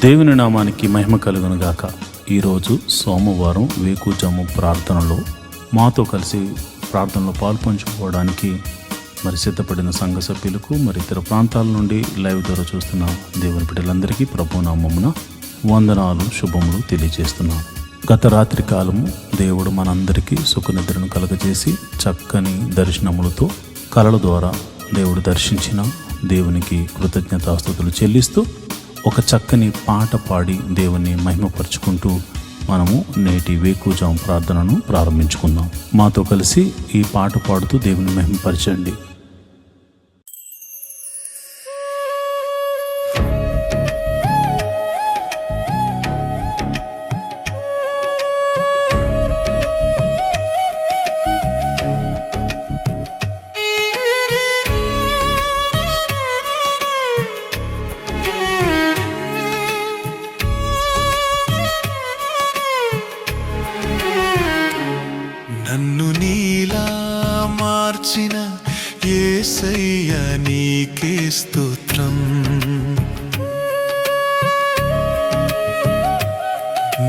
దేవుని నామానికి మహిమ కలుగును గాక. ఈరోజు సోమవారం వేకుజాము ప్రార్థనలో మాతో కలిసి ప్రార్థనలో పాల్పంచుకోవడానికి సిద్ధపడిన సంఘ సభ్యులకు ఇతర ప్రాంతాల నుండి లైవ్ ద్వారా చూస్తున్న దేవుని బిడ్డలందరికీ ప్రభు నామమున వందనాలు శుభములు తెలియజేస్తున్నాను. గత రాత్రి కాలము దేవుడు మనందరికీ సుఖనిద్రను కలగజేసి చక్కని దర్శనములతో కలల ద్వారా దేవుడు దర్శించిన దేవునికి కృతజ్ఞతాస్తుతులు చెల్లిస్తూ ఒక చక్కని పాట పాడి దేవుని మహిమపరుచుకుంటూ మనము నేటి వేకుజాము ప్రార్థనను ప్రారంభించుకుందాం. మాతో కలిసి ఈ పాట పాడుతూ దేవుని మహిమపరచండి. నన్ను నీలా మార్చిన యేసయ్య నీకే స్తోత్రం.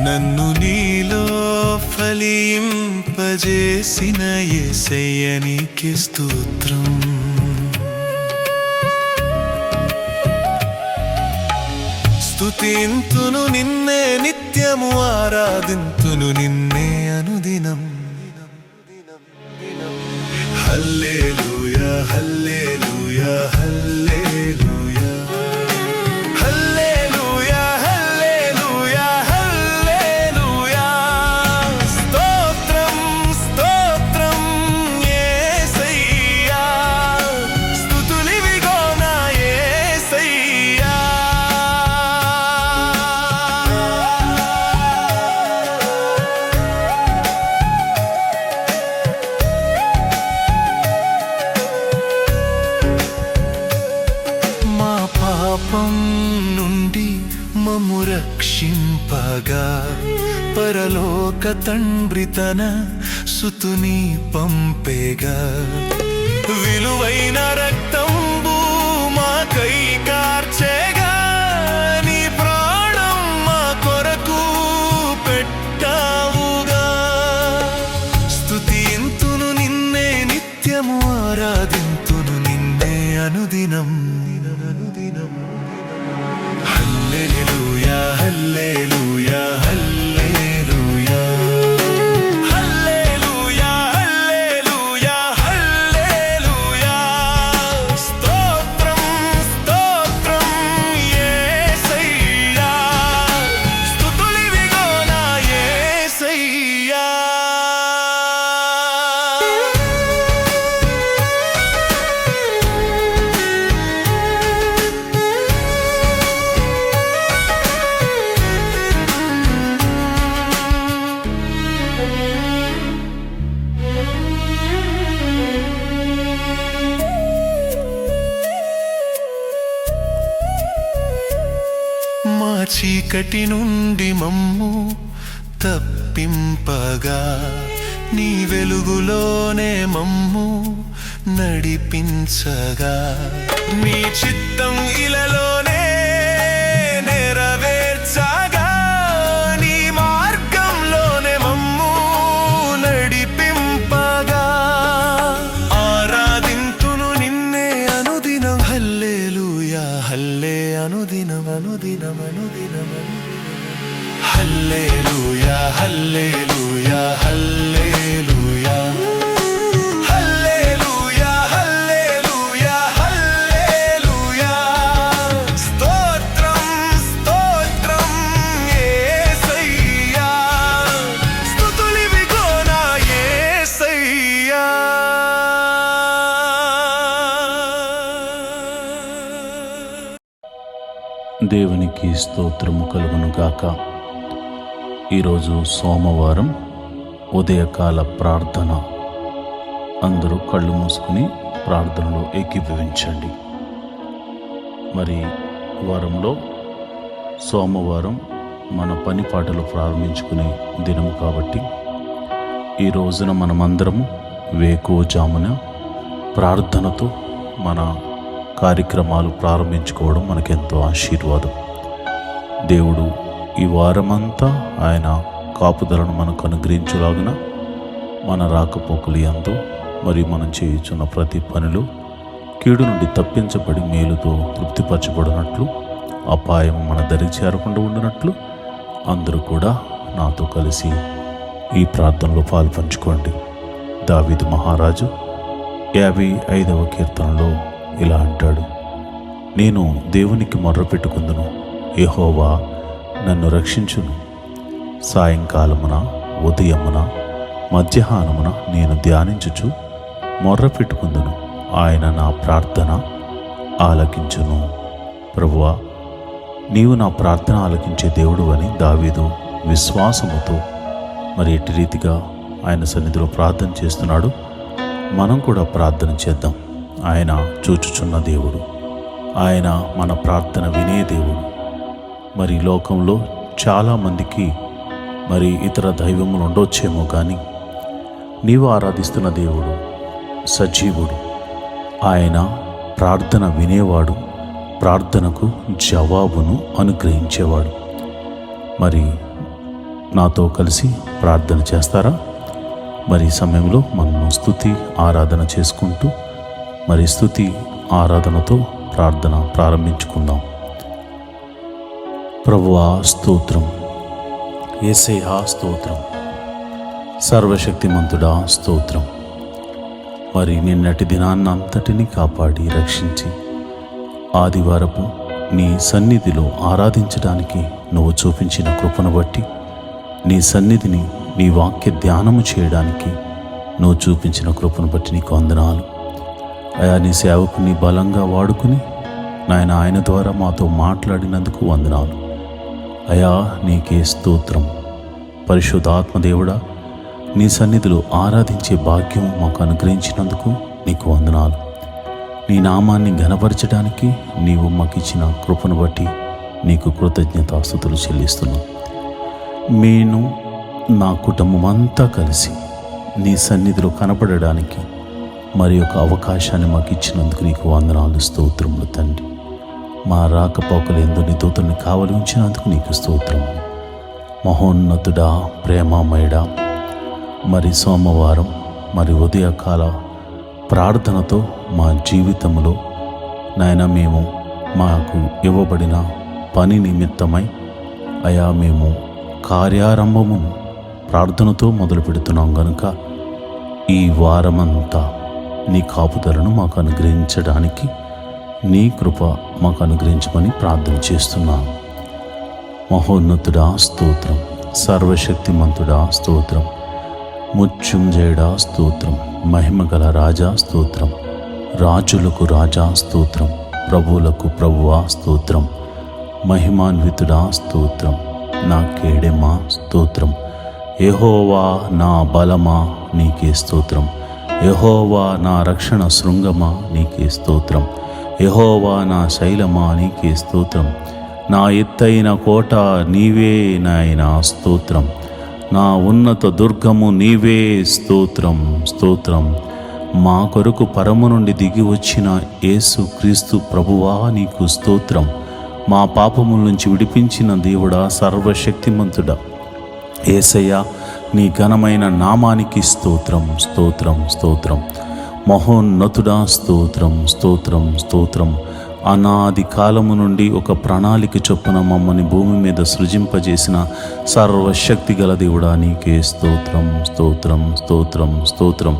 నన్ను నీలో ఫలింపజేసిన యేసయ్య నీకే స్తోత్రం. స్తుతింతును నిన్నే నిత్యము, ఆరాధింతును నిన్నే అనుదినం. హల్లెలూయా హల్లెలూయా హల్లెలూయా హల్లెలూయా హల్లెలూయా హల్లెలూయా. స్తోత్రం స్తోత్రం యేసయ్యా, స్తుతులివిగో నా యేసయ్యా. పాపం నుండి మమ్ము రక్షింపగా పరలోక తండ్రి తన సుతుని పంపేగా. విలువైన రక్తంబు మాకై కార్చేగా, నీ ప్రాణం మా కొరకు పెట్టావుగా. స్తుతింతును నిన్నే నిత్యము, ఆరాధింతును నిన్నే అనుదినం. హల్లెలూయా హల్లెలూయా హల్లెలూయా హల్లెలూయా హల్లెలూయా హల్లెలూయా. స్తోత్రం స్తోత్రం యేసయ్యా, స్తుతులివిగో నా యేసయ్యా. మా చీకటి నుండి మమ్ము తప్పింపగా, నీ వెలుగులోనే మమ్ము నడిపించగా. నీ చిత్తం ఇలలోనే నెరవేర్చగా, నీ మార్గంలోనే మమ్ము నడిపింపగా. ఆరాధింతును నిన్నే అనుదినం. హల్లెలూయా హల్లే అనుదినం అనుదినం అనుదినం. హల్లెలూయా హల్లెలూయా హల్లెలూయా హల్లెలూయా హల్లెలూయా హల్లెలూయా. స్తోత్రం స్తోత్రం యేసయ్యా, స్తుతులివిగో నా యేసయ్యా. దేవునికి స్తోత్రము కలుగును గాక. ఈరోజు సోమవారం ఉదయకాల ప్రార్థన. అందరూ కళ్ళు మూసుకుని ప్రార్థనలో ఏకీభవించండి. వారంలో సోమవారం మన పని పాటలు ప్రారంభించుకునే దినము కాబట్టి ఈ రోజున మనమందరము వేకువజామున ప్రార్థనతో మన కార్యక్రమాలు ప్రారంభించుకోవడం మనకెంతో ఆశీర్వాదం. దేవుడు ఈ వారమంతా ఆయన కాపుదలను మనకు అనుగ్రహించులాగున మన రాకపోకలు యందు మరియు మనం చేయుచున్న ప్రతి పనిలో కీడు నుండి తప్పించబడి మేలుతో తృప్తిపరచబడినట్లు అపాయం మన దరికి చేరకుండా ఉండినట్లు అందరూ కూడా నాతో కలిసి ఈ ప్రార్థనలో పాల్పంచుకోండి. దావీదు మహారాజు 55వ కీర్తనలో ఇలా అంటాడు, నేను దేవునికి మొర్రపెట్టుకుందును, యెహోవా నన్ను రక్షించును. సాయంకాలమున ఉదయమున మధ్యాహ్నమున నేను ధ్యానించుచు మొర్రపెట్టుకుందును, ఆయన నా ప్రార్థన ఆలకించును. ప్రభువా, నీవు నా ప్రార్థన ఆలకించే దేవుడు అని దావీదు విశ్వాసముతో మరి ఎట్టి రీతిగా ఆయన సన్నిధిలో ప్రార్థన చేస్తున్నాడు. మనం కూడా ప్రార్థన చేద్దాం. ఆయన చూచుచున్న దేవుడు, ఆయన మన ప్రార్థన వినే దేవుడు. మరి లోకంలో చాలామందికి మరి ఇతర దైవములు ఉండొచ్చేమో, కానీ నీవు ఆరాధిస్తున్న దేవుడు సజీవుడు. ఆయన ప్రార్థన వినేవాడు, ప్రార్థనకు జవాబును అనుగ్రహించేవాడు. మరి నాతో కలిసి ప్రార్థన చేస్తారా? మరి ఈ సమయంలో మనము స్తుతి ఆరాధన చేసుకుంటూ మరి స్తుతి ఆరాధనతో ప్రార్థన ప్రారంభించుకుందాం. ప్రభువా స్తోత్రం, యేసయ్యా స్తోత్రం, సర్వశక్తిమంతుడా స్తోత్రం. మరి నిన్నటి దినాన్నంతటిని కాపాడి రక్షించి ఆదివారపు నీ సన్నిధిలో ఆరాధించడానికి నువ్వు చూపించిన కృపను బట్టి, నీ సన్నిధిని నీ వాక్య ధ్యానము చేయడానికి నువ్వు చూపించిన కృపను బట్టి నీకు వందనాలు. అయా, నీ సేవకుని బలంగా వాడుకుని నాయన ఆయన ద్వారా మాతో మాట్లాడినందుకు వందనాలు. అయా, నీకే స్తోత్రం. పరిశుద్ధాత్మదేవుడా, నీ సన్నిధిలో ఆరాధించే భాగ్యం మాకు అనుగ్రహించినందుకు నీకు వందనాలు. నీ నామాన్ని ఘనపరచడానికి నీవు మాకిచ్చిన కృపను బట్టి నీకు కృతజ్ఞతాస్తుతులు చెల్లిస్తున్నాం. నేను నా కుటుంబం అంతా కలిసి నీ సన్నిధిలో కనపడడానికి మరి ఒక అవకాశాన్ని మాకు ఇచ్చినందుకు నీకు వందనాలు, స్తోత్రములు తండ్రి. మా రాకపోకలు ఎందు నీ దూతల్ని కావలి ఉంచినందుకు నీకు స్తోత్రములు. మహోన్నతుడా, ప్రేమమయుడా, మరి సోమవారం మరి ఉదయకాల ప్రార్థనతో మా జీవితంలో నాయన మేము మాకు ఇవ్వబడిన పని నిమిత్తమై అయా మేము కార్యారంభమును ప్రార్థనతో మొదలు పెడుతున్నాం గనుక ఈ వారమంతా నీ కాపుదలను మాకు అనుగ్రహించడానికి నీ కృప మాకు అనుగ్రహించమని ప్రార్థన చేస్తున్నాను. మహోన్నతుడా స్తోత్రం, సర్వశక్తిమంతుడా స్తోత్రం, మృత్యుంజయుడా స్తోత్రం, మహిమగల రాజా స్తోత్రం, రాజులకు రాజా స్తోత్రం, ప్రభువులకు ప్రభువా స్తోత్రం, మహిమాన్వితుడా స్తోత్రం, నా కేడెమా స్తోత్రం, యెహోవా నా బలమా నీకే స్తోత్రం, యెహోవా నా రక్షణ శృంగమా నీకే స్తోత్రం, యెహోవా నా శైలమా నీకే స్తోత్రం, నా ఎత్తైన కోట నీవే నాయనా స్తోత్రం, నా ఉన్నత దుర్గము నీవే స్తోత్రం స్తోత్రం. మా కొరకు పరము నుండి దిగి వచ్చిన యేసు క్రీస్తు ప్రభువా నీకు స్తోత్రం. మా పాపముల నుంచి విడిపించిన దేవుడా, సర్వశక్తిమంతుడా యేసయ్యా, నీ ఘనమైన నామానికి స్తోత్రం స్తోత్రం స్తోత్రం. మహోన్నతుడా స్తోత్రం స్తోత్రం స్తోత్రం. అనాది కాలము నుండి ఒక ప్రణాళిక చొప్పున మమ్మల్ని భూమి మీద సృజింపజేసిన సర్వశక్తి గల దేవుడా నీకే స్తోత్రం స్తోత్రం స్తోత్రం స్తోత్రం.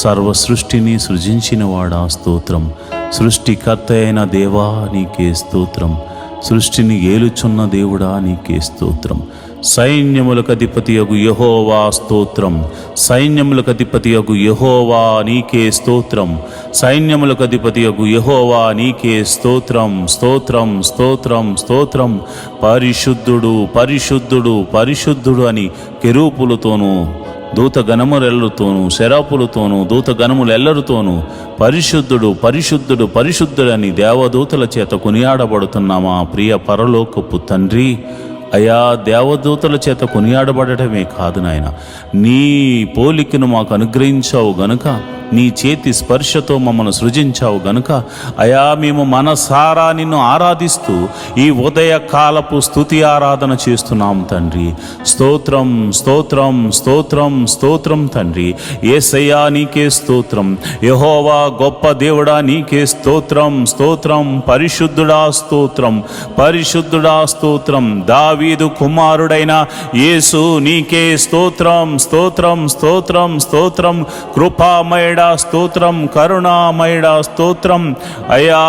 సర్వ సృష్టిని సృజించిన వాడా స్తోత్రం. సృష్టికర్త అయిన దేవా నీకే స్తోత్రం. సృష్టిని ఏలుచున్న దేవుడా నీకే స్తోత్రం. సైన్యములకు అధిపతియగు యెహోవా స్తోత్రం. సైన్యములకు అధిపతియగు యెహోవా నీకే స్తోత్రం. సైన్యములకు అధిపతియగు యెహోవా నీకే స్తోత్రం స్తోత్రం స్తోత్రం స్తోత్రం. పరిశుద్ధుడు పరిశుద్ధుడు పరిశుద్ధుడు అని కెరూపులతోనూ దూతగణములెల్లరితోనూ శరాపులతోనూ దూతగణములెల్లరితోనూ పరిశుద్ధుడు పరిశుద్ధుడు పరిశుద్ధుడని దేవదూతల చేత కొనియాడబడుతున్న మా ప్రియ పరలోకపు తండ్రి, అయా దేవదూతల చేత కొనియాడబడటమే కాదు నాయన, నీ పోలికను మాకు అనుగ్రహించావు గనుక నీ చేతి స్పర్శతో మమ్మల్ని సృజించావు గనుక అయా మేము మనసారా నిన్ను ఆరాధిస్తూ ఈ ఉదయ కాలపు స్తుతి ఆరాధన చేస్తున్నాం తండ్రి. స్తోత్రం స్తోత్రం స్తోత్రం స్తోత్రం తండ్రి. యేసయ్యా నీకే స్తోత్రం. యెహోవా గొప్ప దేవుడా నీకే స్తోత్రం స్తోత్రం. పరిశుద్ధుడా స్తోత్రం పరిశుద్ధుడా స్తోత్రం. దావీదు కుమారుడైన యేసు నీకే స్తోత్రం స్తోత్రం స్తోత్రం స్తోత్రం. కృపామయుడా స్తోత్రం కరుణామయుడా స్తోత్రం. అయా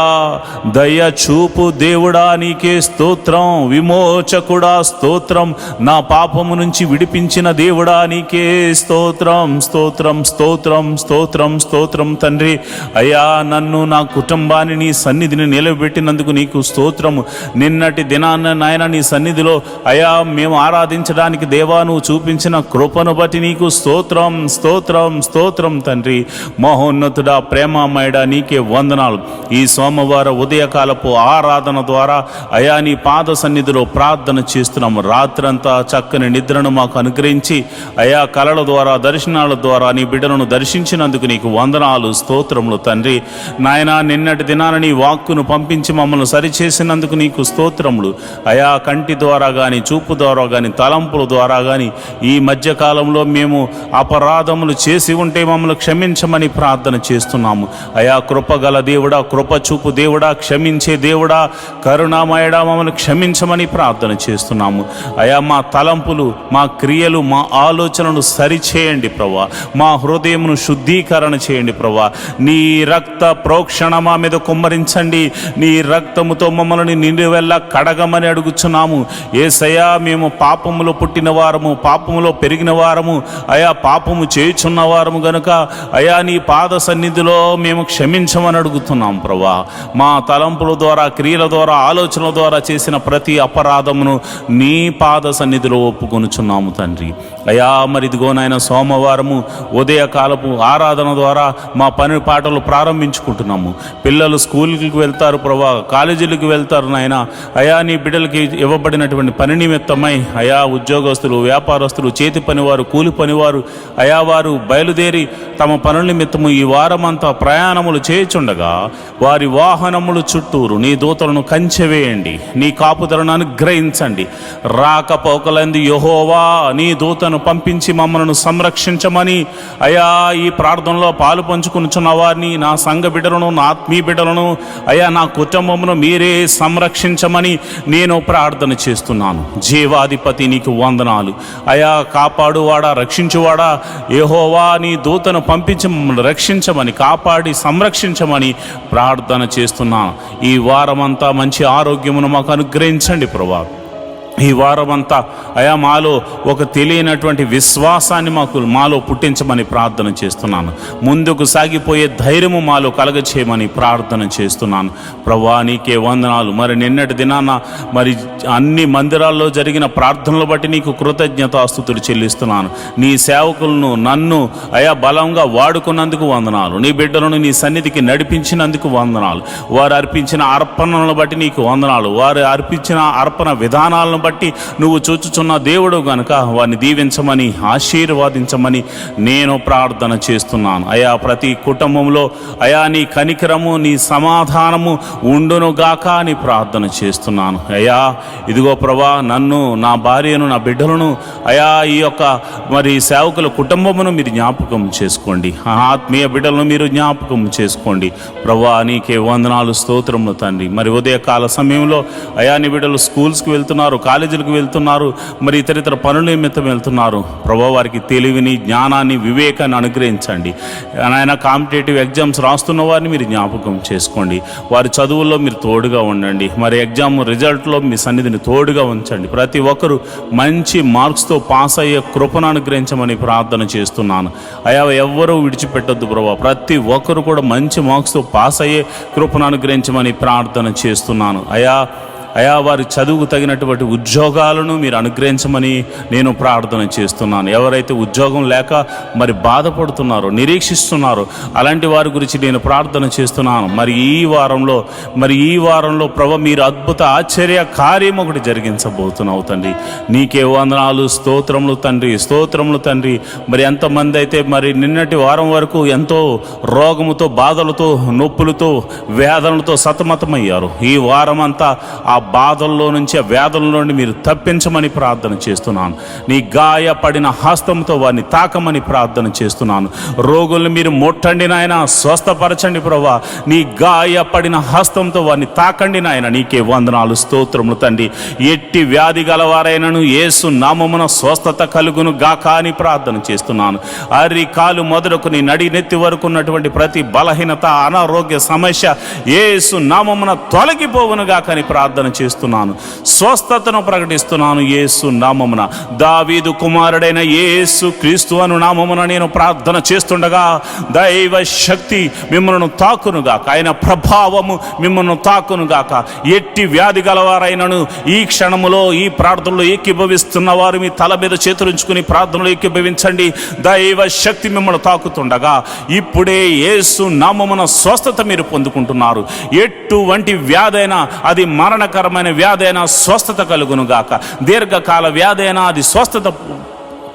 దయ చూపు దేవుడా నీకే స్తోత్రం. విమోచకుడా స్తోత్రం. నా పాపము నుంచి విడిపించిన దేవుడా నీకే స్తోత్రం స్తోత్రం స్తోత్రం స్తోత్రం స్తోత్రం తండ్రి. అయా నన్ను నా కుటుంబాన్ని నీ సన్నిధిని నిలబెట్టినందుకు నీకు స్తోత్రము. నిన్నటి దినాన్న నాయన నీ సన్నిధిలో అయా మేము ఆరాధించడానికి దేవా నువ్వు చూపించిన కృపను బట్టి నీకు స్తోత్రం స్తోత్రం స్తోత్రం తండ్రి. మహోన్నతుడా ప్రేమామయుడా నీకే వందనాలు. ఈ సోమవార ఉదయకాలపు ఆరాధన ద్వారా అయా నీ పాద సన్నిధిలో ప్రార్థన చేస్తున్నాము. రాత్రంతా చక్కని నిద్రను మాకు అనుగ్రహించి అయా కలల ద్వారా దర్శనాల ద్వారా నీ బిడ్డలను దర్శించినందుకు నీకు వందనాలు స్తోత్రములు తండ్రి. నాయనా నిన్నటి దినాన నీ వాక్కును పంపించి మమ్మల్ని సరిచేసినందుకు నీకు స్తోత్రములు. అయా కంటి ద్వారా కానీ చూపు ద్వారా కానీ తలంపుల ద్వారా కానీ ఈ మధ్యకాలంలో మేము అపరాధములు చేసి ఉంటే మమ్మల్ని క్షమించమని ప్రార్థన చేస్తున్నాము. అయా కృపగల దేవుడా కృప చూపు దేవుడా క్షమించే దేవుడా కరుణామయుడా మమ్మల్ని క్షమించమని ప్రార్థన చేస్తున్నాము. అయా మా తలంపులు మా క్రియలు మా ఆలోచనలు సరిచేయండి ప్రభా. మా హృదయమును శుద్ధీకరణ చేయండి ప్రభా. నీ రక్త ప్రోక్షణ మా మీద కుమ్మరించండి. నీ రక్తముతో మమ్మల్ని నిండువెల్లా కడగమని అడుగుచున్నాము. యేసయ్యా మేము పాపములో పుట్టిన వారము పాపములో పెరిగిన వారము అయా పాపము చేయుచున్న వారము గనుక అయా నీ పాద సన్నిధిలో మేము క్షమించమని అడుగుతున్నాం ప్రభా. మా తలంపుల ద్వారా క్రియల ద్వారా ఆలోచనల ద్వారా చేసిన ప్రతి అపరాధమును నీ పాద సన్నిధిలో ఒప్పుకొనుచున్నాము తండ్రి. అయా మరి ఇదిగో నాయన సోమవారము ఉదయకాలపు ఆరాధన ద్వారా మా పని పాటలు ప్రారంభించుకుంటున్నాము. పిల్లలు స్కూల్కి వెళ్తారు ప్రభా, కాలేజీలకు వెళ్తారు నాయన. అయా నీ బిడ్డలకి ఇవ్వబడినటువంటి పని నిమిత్తమై అయా ఉద్యోగస్తులు వ్యాపారస్తులు చేతి పనివారు కూలి పనివారు అయా వారు బయలుదేరి తమ పనుల నిమిత్తము ఈ వారమంతా ప్రయాణములు చేయుచుండగా వారి వాహనములు చుట్టూరు నీ దూతలను కంచెవేయండి. నీ కాపుదలను అనుగ్రహించండి. రాకపోకలందు యెహోవా నీ దూతను పంపించి మమ్మల్ని సంరక్షించమని అయా ఈ ప్రార్థనలో పాలు పంచుకునిచున్న వారిని నా సంఘ బిడ్డలను నా ఆత్మీయ బిడ్డలను అయా నా కుటుంబమును మీరే సంరక్షించమని నేను ప్రార్థన చేస్తున్నాను. జీవాధిపతి నీకు వందనాలు. అయా కాపాడువాడా రక్షించువాడా యెహోవా నీ దూతను పంపించి మమ్మల్ని రక్షించమని కాపాడి సంరక్షించమని ప్రార్థన చేస్తున్నాను. ఈ వారమంతా మంచి ఆరోగ్యమును మాకు అనుగ్రహించండి ప్రభా. ఈ వారమంతా అయా మాలో ఒక తెలియనటువంటి విశ్వాసాన్ని మాలో పుట్టించమని ప్రార్థన చేస్తున్నాను. ముందుకు సాగిపోయే ధైర్యము మాలో కలగచేయమని ప్రార్థన చేస్తున్నాను ప్రభువా. నీకే వందనాలు. మరి నిన్నటి దినాన మరి అన్ని మందిరాల్లో జరిగిన ప్రార్థనలు బట్టి నీకు కృతజ్ఞతాస్తుతులు చెల్లిస్తున్నాను. నీ సేవకులను నన్ను అయా బలంగా వాడుకున్నందుకు వందనాలు. నీ బిడ్డలను నీ సన్నిధికి నడిపించినందుకు వందనాలు. వారు అర్పించిన అర్పణలను బట్టి నీకు వందనాలు. వారు అర్పించిన అర్పణ విధానాలను బట్టి నువ్వు చూచుచున్న దేవుడు గనుక వారిని దీవించమని ఆశీర్వాదించమని నేను ప్రార్థన చేస్తున్నాను. అయా ప్రతి కుటుంబంలో అయా నీ కనికరము నీ సమాధానము ఉండునుగాక అని ప్రార్థన చేస్తున్నాను. అయా ఇదిగో ప్రభా నన్ను నా భార్యను నా బిడ్డలను అయా ఈ యొక్క మరి సేవకుల కుటుంబమును మీరు జ్ఞాపకం చేసుకోండి. ఆత్మీయ బిడ్డలను మీరు జ్ఞాపకం చేసుకోండి ప్రభా. నీకే వందనాలు స్తోత్రములు తండ్రి. మరి ఉదయకాల సమయంలో అయా నీ బిడ్డలు స్కూల్స్కి వెళ్తున్నారు, కాలేజీలకు వెళ్తున్నారు, మరి ఇతరితర పనుల నిమిత్తం వెళ్తున్నారు ప్రభా. వారికి తెలివిని జ్ఞానాన్ని వివేకాన్ని అనుగ్రహించండి. ఆయన కాంపిటేటివ్ ఎగ్జామ్స్ రాస్తున్న వారిని మీరు జ్ఞాపకం చేసుకోండి. వారి చదువుల్లో మీరు తోడుగా ఉండండి. మరి ఎగ్జామ్ రిజల్ట్లో మీ సన్నిధిని తోడుగా ఉంచండి. ప్రతి ఒక్కరూ మంచి మార్క్స్తో పాస్ అయ్యే కృపను అనుగ్రహించమని ప్రార్థన చేస్తున్నాను. అయా ఎవ్వరూ విడిచిపెట్టొద్దు ప్రభా. ప్రతి ఒక్కరు కూడా మంచి మార్క్స్తో పాస్ అయ్యే కృపను అనుగ్రహించమని ప్రార్థన చేస్తున్నాను. అయా వారి చదువుకు తగినటువంటి ఉద్యోగాలను మీరు అనుగ్రహించమని నేను ప్రార్థన చేస్తున్నాను. ఎవరైతే ఉద్యోగం లేక మరి బాధపడుతున్నారో, నిరీక్షిస్తున్నారో అలాంటి వారి గురించి నేను ప్రార్థన చేస్తున్నాను. మరి ఈ వారంలో ప్రభు మీరు అద్భుత ఆశ్చర్య కార్యం ఒకటి జరిగించబోతున్నావు తండ్రి. నీకే వందనాలు, స్తోత్రములు తండ్రి. మరి ఎంతమంది అయితే మరి నిన్నటి వారం వరకు ఎంతో రోగముతో, బాధలతో, నొప్పులతో, వేదనలతో సతమతమయ్యారు, ఈ వారం అంతా ఆ బాధల్లో నుంచి, ఆ వేదనలో నుండి మీరు తప్పించమని ప్రార్థన చేస్తున్నాను. నీ గాయపడిన హస్తంతో వారిని తాకమని ప్రార్థన చేస్తున్నాను. రోగుల్ని మీరు ముట్టండి నాయన, స్వస్థపరచండి ప్రభా. నీ గాయపడిన హస్తంతో వారిని తాకండి నాయన. నీకే వందనాలు, స్తోత్రములు తండ్రి. ఎట్టి వ్యాధి గలవారైనను యేసు నామమున స్వస్థత కలుగును గాక అని ప్రార్థన చేస్తున్నాను. అరికాలు మొదలుకొని నడి నెత్తి వరకు ఉన్నటువంటి ప్రతి బలహీనత, అనారోగ్య సమస్య యేసు నామమున తొలగిపోవును గాక అని ప్రార్థన చేస్తున్నాను. స్వస్థతను ప్రకటిస్తున్నాను యేసు నామమున. దావీదు కుమారుడైన యేసు క్రీస్తు అను నామమున నేను ప్రార్థన చేస్తుండగా దైవ శక్తి మిమ్మల్ని తాకునుగాక, ఆయన ప్రభావము మిమ్మల్ని తాకునుగాక. ఎట్టి వ్యాధి గలవారైనను ఈ క్షణములో ఈ ప్రార్థనలో ఏకీభవిస్తున్న వారు మీ తల మీద చేతులుంచుకుని ప్రార్థనలో ఏకీభవించండి. దైవ శక్తి మిమ్మల్ని తాకుతుండగా ఇప్పుడే యేసు నామమున స్వస్థత మీరు పొందుకుంటున్నారు. ఎటువంటి వ్యాధైనా, అది మరణకరమైన వ్యాధైనా స్వస్థత కలుగునుగాక. దీర్ఘకాల వ్యాధైనా అది స్వస్థత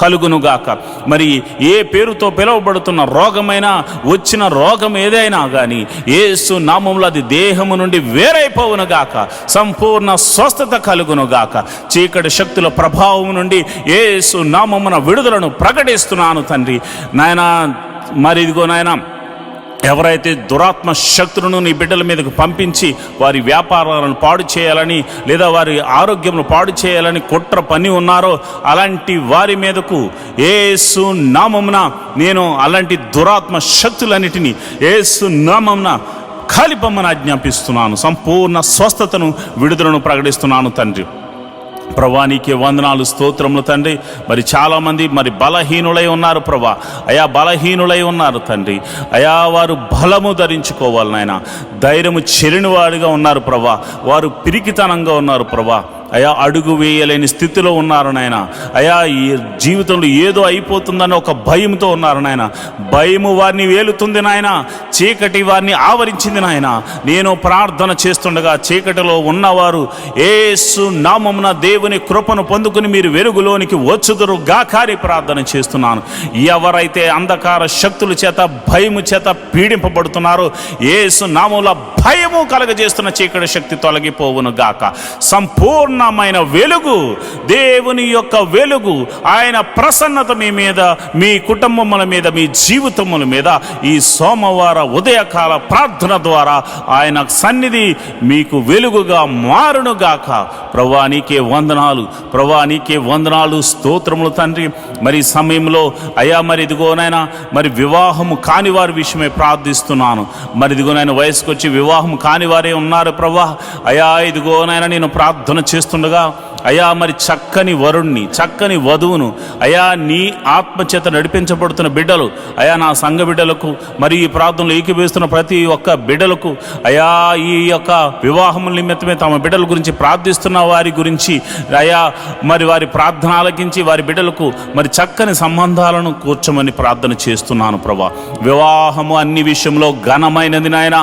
కలుగునుగాక. మరి ఏ పేరుతో పిలువబడుతున్న రోగమైనా, వచ్చిన రోగం ఏదైనా కానీ యేసు నామములో అది దేహము నుండి వేరైపోవునుగాక. సంపూర్ణ స్వస్థత కలుగునుగాక. చీకటి శక్తుల ప్రభావం నుండి యేసు నామమున విడుదలను ప్రకటిస్తున్నాను తండ్రి. నాయనా, మరి ఇదిగో నాయనా, ఎవరైతే దురాత్మ శక్తులను నీ బిడ్డల మీదకు పంపించి వారి వ్యాపారాలను పాడు చేయాలని, లేదా వారి ఆరోగ్యమును పాడు చేయాలని కుట్ర పని ఉన్నారో అలాంటి వారి మీదకు యేసు నామమున నేను అలాంటి దురాత్మ శక్తులన్నిటినీ యేసు నామమున కాలిపమ్మని ఆజ్ఞాపిస్తున్నాను. సంపూర్ణ స్వస్థతను, విడుదలను ప్రకటిస్తున్నాను తండ్రి. ప్రభా నీకే వందనాలు, స్తోత్రములు తండ్రి. మరి చాలామంది మరి బలహీనులై ఉన్నారు ప్రభా. అయా బలహీనులై ఉన్నారు తండ్రి. అయా వారు బలము ధరించుకోవాలి నాయన. ధైర్యము చెరిని వాడిగా ఉన్నారు ప్రభా. వారు పిరికితనంగా ఉన్నారు ప్రభా. అయా అడుగు వేయలేని స్థితిలో ఉన్నారు నాయన. అయా ఈ జీవితంలో ఏదో అయిపోతుందని ఒక భయంతో ఉన్నారు నాయన. భయము వారిని వేలుతుంది నాయన. చీకటి వారిని ఆవరించింది నాయన. నేను ప్రార్థన చేస్తుండగా చీకటిలో ఉన్నవారు యేసు నామమున దేవుని కృపను పొందుకుని మీరు వెలుగులోనికి వచ్చుదురు గాకారి ప్రార్థన చేస్తున్నాను. ఎవరైతే అంధకార శక్తుల చేత, భయము చేత పీడింపబడుతున్నారో యేసు నామములో భయము కలగజేస్తున్న చీకటి శక్తి తొలగిపోవును గాక. సంపూర్ణమైన వెలుగు, దేవుని యొక్క వెలుగు, ఆయన ప్రసన్నత మీ మీద, మీ కుటుంబముల మీద, మీ జీవితముల మీద ఈ సోమవార ఉదయకాల ప్రార్థన ద్వారా ఆయన సన్నిధి మీకు వెలుగుగా మారునుగాక. ప్రభువా నీకే వందనాలు, ప్రభువా నీకే వందనాలు, స్తోత్రములు తండ్రి. మరి ఈ సమయంలో అయా మరి ఇదిగోనైనా మరి వివాహము కాని వారి విషయమే ప్రార్థిస్తున్నాను. మరి ఇదిగోనైనా వయసుకు వచ్చి వివాహం కాని వారే ఉన్నారు ప్రభువా. అయా ఇదిగోనైనా నేను ప్రార్థన చేస్తుండగా అయా మరి చక్కని వరుణ్ణి, చక్కని వధువును అయా నీ ఆత్మచేత నడిపించబడుతున్న బిడ్డలు, అయా నా సంఘ బిడ్డలకు, మరి ఈ ప్రార్థనలు ఏకీభవిస్తున్న ప్రతి ఒక్క బిడ్డలకు, అయా ఈ యొక్క వివాహముల నిమిత్తమే తమ బిడ్డల గురించి ప్రార్థిస్తున్న వారి గురించి అయా మరి వారి ప్రార్థన ఆలకించి వారి బిడ్డలకు మరి చక్కని సంబంధాలను కూర్చోమని ప్రార్థన చేస్తున్నాను ప్రభా. వివాహము అన్ని విషయంలో ఘనమైనది నాయన.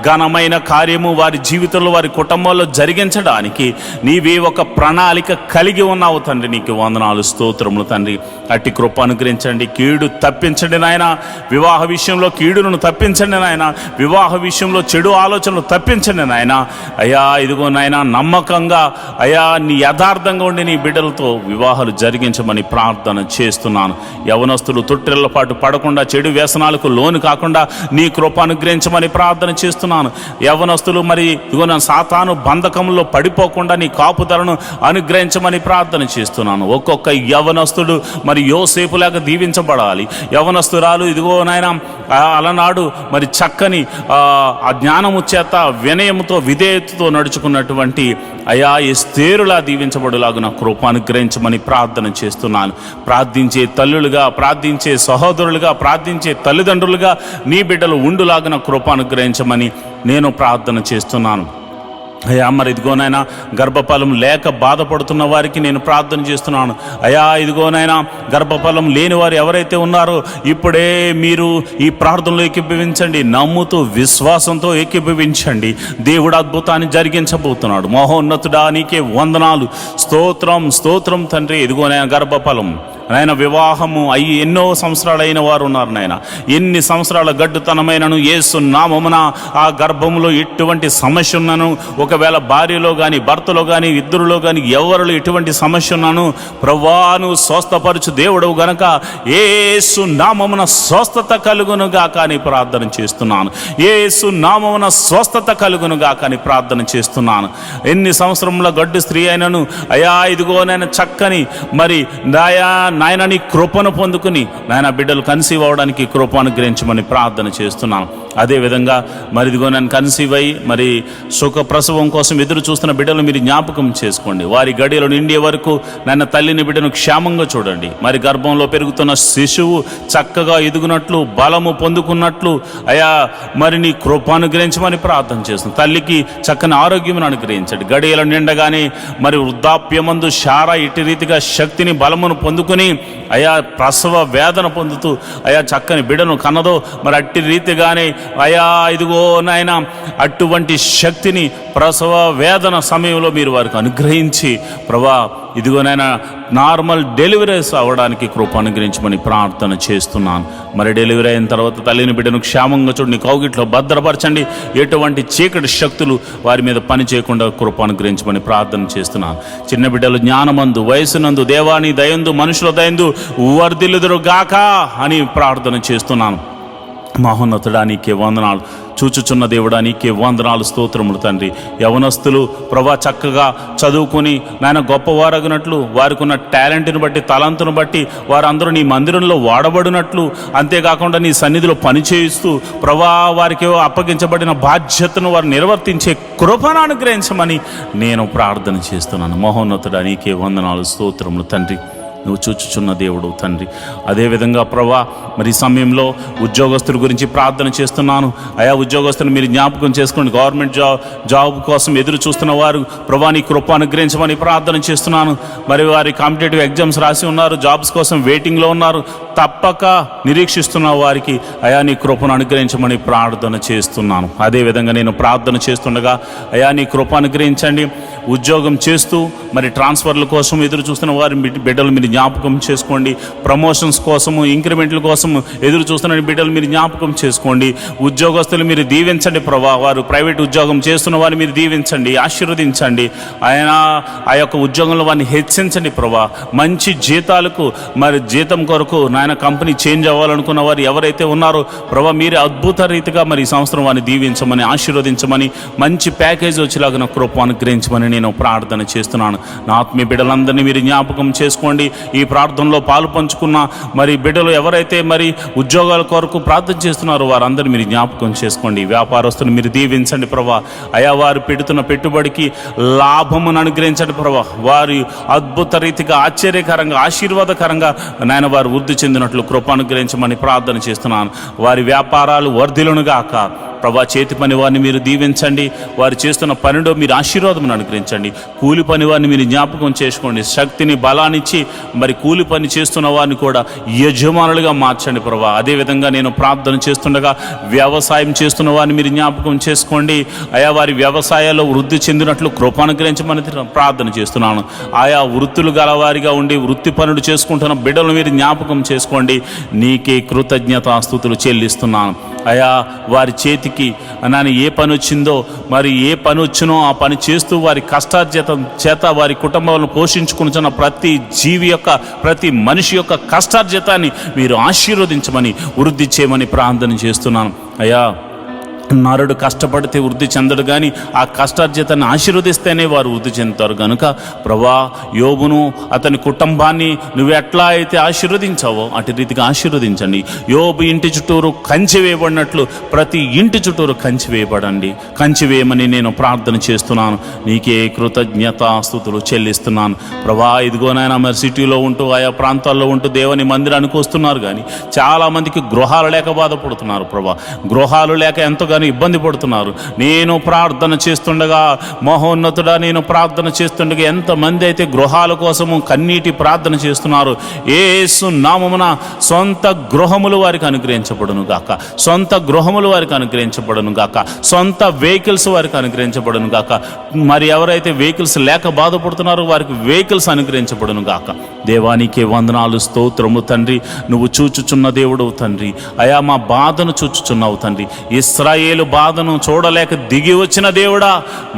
ఘనమైన కార్యము వారి జీవితంలో, వారి కుటుంబాల్లో జరిగించడానికి నీవే ఒక ప్రణాళిక కలిగి ఉన్నావు తండ్రి. నీకు వందనాలు, స్తోత్రములు తండ్రి. అట్టి కృప అనుగ్రహించండి, కీడు తప్పించండి నాయన. వివాహ విషయంలో కీడును తప్పించండి నాయన. వివాహ విషయంలో చెడు ఆలోచనలు తప్పించండి నాయన. అయా ఇదిగో నాయన, నమ్మకంగా అయా నీ యథార్థంగా ఉండి నీ బిడ్డలతో వివాహాలు జరిగించమని ప్రార్థన చేస్తున్నాను. యవనస్తులు తొట్టిళ్ల పాటు పడకుండా, చెడు వ్యసనాలకు లోను కాకుండా నీ కృప అనుగ్రహించమని ప్రార్థన చేస్తున్నాను. యవనస్తులు మరి ఇదిగో నా సాతాను బంధకంలో పడిపోకుండా నీ కాపుదలను అనుగ్రహించమని ప్రార్థన చేస్తున్నాను. ఒక్కొక్క యవనస్తుడు మరి యోసేపులాగా దీవించబడాలి. యవనస్తురాలు ఇదిగో నాయన అలనాడు మరి చక్కని ఆ జ్ఞానము చేత, వినయముతో, విధేయతతో నడుచుకున్నటువంటి అయా ఎస్తేరులా దీవించబడులాగున కృప అనుగ్రహించమని ప్రార్థన చేస్తున్నాను. ప్రార్థించే తల్లులుగా, ప్రార్థించే సహోదరులుగా, ప్రార్థించే తల్లిదండ్రులుగా నీ బిడ్డలు ఉండులాగున కృప అనుగ్రహించమని నేను ప్రార్థన చేస్తున్నాను. అయ్యా మరి ఇదిగోనైనా గర్భఫలం లేక బాధపడుతున్న వారికి నేను ప్రార్థన చేస్తున్నాను. అయ్యా ఇదిగోనైనా గర్భఫలం లేని వారు ఎవరైతే ఉన్నారో ఇప్పుడే మీరు ఈ ప్రార్థనలో ఏకీభవించండి, నమ్ముతూ విశ్వాసంతో ఏకీభవించండి. దేవుడు అద్భుతాన్ని జరిగించబోతున్నాడు. మహోన్నతుడా నీకే వందనాలు, స్తోత్రం స్తోత్రం తండ్రి. ఇదిగోనైనా గర్భఫలం నాయన వివాహము అయ్యి ఎన్నో సంవత్సరాలు అయిన వారు ఉన్నారు నాయన. ఎన్ని సంవత్సరాల గడ్డుతనమైనను యేసు నామమున ఆ గర్భంలో ఎటువంటి సమస్య ఉన్నను, ఒకవేళ భార్యలో కానీ భర్తలో కానీ ఇద్దరులో కానీ ఎవరిలో ఎటువంటి సమస్య ఉన్నాను ప్రభువాను స్వస్థపరచు దేవుడవు గనక యేసు నామమున స్వస్థత కలుగునుగా కానీ ప్రార్థన చేస్తున్నాను. యేసు నామమున స్వస్థత కలుగునుగా కానీ ప్రార్థన చేస్తున్నాను. ఎన్ని సంవత్సరంలో గడ్డు స్త్రీ అయినను అయా ఇదిగోనైనా చక్కని మరి నాయన నీ కృపను పొందుకుని నాయన బిడ్డలు కన్సీవ్ అవ్వడానికి కృప అనుగ్రహించమని ప్రార్థన చేస్తున్నాను. అదేవిధంగా మరి ఇదిగో నన్ను కన్సీవ్ అయ్యి మరి సుఖ ప్రసవం కోసం ఎదురు చూస్తున్న బిడ్డలు మీరు జ్ఞాపకం చేసుకోండి. వారి గడియలు నిండే వరకు నాయన తల్లిని బిడ్డను క్షేమంగా చూడండి. మరి గర్భంలో పెరుగుతున్న శిశువు చక్కగా ఎదుగునట్లు బలము పొందుకున్నట్లు అయా మరి నీ కృప అనుగ్రహించమని ప్రార్థన చేస్తున్నాను. తల్లికి చక్కని ఆరోగ్యమును అనుగ్రహించండి. గడియలు నిండగానే మరి వృద్ధాప్యమందు శారా ఇటు రీతిగా శక్తిని బలమును పొందుకుని అయా ప్రసవ వేదన పొందుతూ అయా చక్కని బిడ్డను కన్నదో మరి అట్టి రీతిగానే అయా ఇదిగో నాయన అటువంటి శక్తిని ప్రసవ వేదన సమయంలో మీరు వారికి అనుగ్రహించి ప్రభా ఇదిగోనైనా నార్మల్ డెలివరీస్ అవ్వడానికి కృప అనుగ్రహించమని ప్రార్థన చేస్తున్నాను. మరి డెలివరీ అయిన తర్వాత తల్లిని బిడ్డను క్షేమంగా చూడండి, కౌగిట్లో భద్రపరచండి. ఎటువంటి చీకటి శక్తులు వారి మీద పని చేయకుండా కృప అనుగ్రహించమని ప్రార్థన చేస్తున్నాను. చిన్న బిడ్డలు జ్ఞానమందు వయసునందు దేవాని దయందు మనుషుల దయందు వర్ధిల్లుదురు గాక అని ప్రార్థన చేస్తున్నాను. మహోన్నతుడా నీకే వందనాలు, చూచుచున్న దేవుడా నీకే వందనాలు, స్తోత్రములు తండ్రి. యవనస్తులు ప్రభా చక్కగా చదువుకుని నాయన గొప్పవారగినట్లు వారికి ఉన్న టాలెంట్ని బట్టి తలంతును బట్టి వారందరూ నీ మందిరంలో వాడబడినట్లు, అంతేకాకుండా నీ సన్నిధిలో పనిచేయిస్తూ ప్రభా వారికి అప్పగించబడిన బాధ్యతను వారు నిర్వర్తించే కృపను అనుగ్రహించమని నేను ప్రార్థన చేస్తున్నాను. మహోన్నతుడా నీకే వందనాలు, స్తోత్రములు తండ్రి. నువ్వు చూచుచున్న దేవుడు తండ్రి. అదేవిధంగా ప్రభా మరి ఈ సమయంలో ఉద్యోగస్తుల గురించి ప్రార్థన చేస్తున్నాను. ఆయా ఉద్యోగస్తులు మీరు జ్ఞాపకం చేసుకోండి. గవర్నమెంట్ జాబ్ కోసం ఎదురు చూస్తున్న వారు ప్రభా నీ కృప అనుగ్రహించమని ప్రార్థన చేస్తున్నాను. మరి వారి కాంపిటేటివ్ ఎగ్జామ్స్ రాసి ఉన్నారు, జాబ్స్ కోసం వెయిటింగ్లో ఉన్నారు, తప్పక నిరీక్షిస్తున్న వారికి అయా నీ కృపను అనుగ్రహించమని ప్రార్థన చేస్తున్నాను. అదేవిధంగా నేను ప్రార్థన చేస్తుండగా అయా నీ కృప అనుగ్రహించండి. ఉద్యోగం చేస్తూ మరి ట్రాన్స్ఫర్ల కోసం ఎదురు చూస్తున్న వారి బిడ్డలు మీరు జ్ఞాపకం చేసుకోండి. ప్రమోషన్స్ కోసము ఇంక్రిమెంట్ల కోసము ఎదురు చూస్తున్న బిడ్డలు మీరు జ్ఞాపకం చేసుకోండి. ఉద్యోగస్తులు మీరు దీవించండి ప్రభా. వారు ప్రైవేట్ ఉద్యోగం చేస్తున్న వారిని మీరు దీవించండి, ఆశీర్వదించండి. ఆయన ఆ యొక్క ఉద్యోగంలో వారిని హెచ్చించండి ప్రభా. మంచి జీతాలకు మరి జీతం కొరకు నాయన కంపెనీ చేంజ్ అవ్వాలనుకున్న వారు ఎవరైతే ఉన్నారో ప్రభా మీరు అద్భుత రీతిగా మరి ఈ సంవత్సరం వారిని దీవించమని ఆశీర్వదించమని మంచి ప్యాకేజ్ వచ్చేలాగా కృప అనుగ్రహించమని నేను ప్రార్థన చేస్తున్నాను. నా ఆత్మీయ బిడ్డలందరినీ మీరు జ్ఞాపకం చేసుకోండి. ఈ ప్రార్థనలో పాలు పంచుకున్న మరి బిడ్డలు ఎవరైతే మరి ఉద్యోగాల కొరకు ప్రార్థన చేస్తున్నారో వారందరినీ మీరు జ్ఞాపకం చేసుకోండి. వ్యాపారస్తులు మీరు దీవించండి ప్రభా. అయా వారు పెడుతున్న పెట్టుబడికి లాభమును అనుగ్రహించండి ప్రభా. వారి అద్భుత రీతిగా ఆశ్చర్యకరంగా ఆశీర్వాదకరంగా నాయన వారు వృద్ధి చెందినట్లు కృప అనుగ్రహించమని ప్రార్థన చేస్తున్నాను. వారి వ్యాపారాలు వర్ధిల్లునుగాక ప్రభా. చేతి పని వారిని మీరు దీవించండి. వారు చేస్తున్న పనిలో మీరు ఆశీర్వాదం అనుగ్రహించండి. కూలి పని వారిని మీరు జ్ఞాపకం చేసుకోండి. శక్తిని బలాన్నిచ్చి మరి కూలి పని చేస్తున్న వారిని కూడా యజమానులుగా మార్చండి ప్రభా. అదేవిధంగా నేను ప్రార్థన చేస్తుండగా వ్యవసాయం చేస్తున్న వారిని మీరు జ్ఞాపకం చేసుకోండి. ఆయా వారి వ్యవసాయాల్లో వృద్ధి చెందినట్లు కృప అనుగ్రహించమని ప్రార్థన చేస్తున్నాను. ఆయా వృత్తులు గలవారిగా ఉండి వృత్తి పనులు చేసుకుంటున్న బిడ్డలు మీరు జ్ఞాపకం చేసుకోండి. నీకే కృతజ్ఞతాస్తుతులు చెల్లిస్తున్నాను. అయా వారి చేతికి నాన్న ఏ పని వచ్చిందో మరి ఏ పని వచ్చినో ఆ పని చేస్తూ వారి కష్టార్జితం చేత వారి కుటుంబాలను పోషించుకుంటున్న ప్రతి జీవి యొక్క ప్రతి మనిషి యొక్క కష్టార్జితాన్ని మీరు ఆశీర్వదించమని వృద్ధి చేయమని ప్రార్థన చేస్తున్నాను. అయ్యా నరుడు కష్టపడితే వృద్ధి చెందడు, కానీ ఆ కష్టార్జితాన్ని ఆశీర్వదిస్తేనే వారు వృద్ధి చెందుతారు. కనుక ప్రభా యోబును అతని కుటుంబాన్ని నువ్వు ఎట్లా అయితే ఆశీర్వదించావో అటు రీతిగా ఆశీర్వదించండి. యోబు ఇంటి చుట్టూరు కంచె వేయబడినట్లు ప్రతి ఇంటి చుట్టూరు కంచె వేయబడండి, కంచె వేయమని నేను ప్రార్థన చేస్తున్నాను. నీకే కృతజ్ఞతాస్తుతులు చెల్లిస్తున్నాను ప్రభా. ఇదిగోనైనా మరి సిటీలో ఉంటూ ఆయా ప్రాంతాల్లో ఉంటూ దేవుని మందిరానికి వస్తున్నారు, కానీ చాలామందికి గృహాలు లేక బాధపడుతున్నారు ప్రభా. గృహాలు లేక ఎంతో ఎంతగానో ఇబ్బంది పడుతున్నారు. నేను ప్రార్థన చేస్తుండగా, మహోన్నతుడా నేను ప్రార్థన చేస్తుండగా ఎంతమంది అయితే గృహాల కోసము కన్నీటి ప్రార్థన చేస్తున్నారు, యేసు నామమున సొంత గృహములు వారికి అనుగ్రహించబడును గాక, సొంత గృహములు వారికి అనుగ్రహించబడును గాక, సొంత వెహికల్స్ వారికి అనుగ్రహించబడును గాక. మరి ఎవరైతే వెహికల్స్ లేక బాధపడుతున్నారో వారికి వెహికల్స్ అనుగ్రహించబడును గాక. దేవానికి వందనాలు, స్తోత్రము తండ్రి. నువ్వు చూచుచున్న దేవుడు తండ్రి. అయా మా బాధను చూచుచున్నావు తండ్రి. ఇశ్రాయేలు బాధను చూడలేక దిగి వచ్చిన దేవుడా,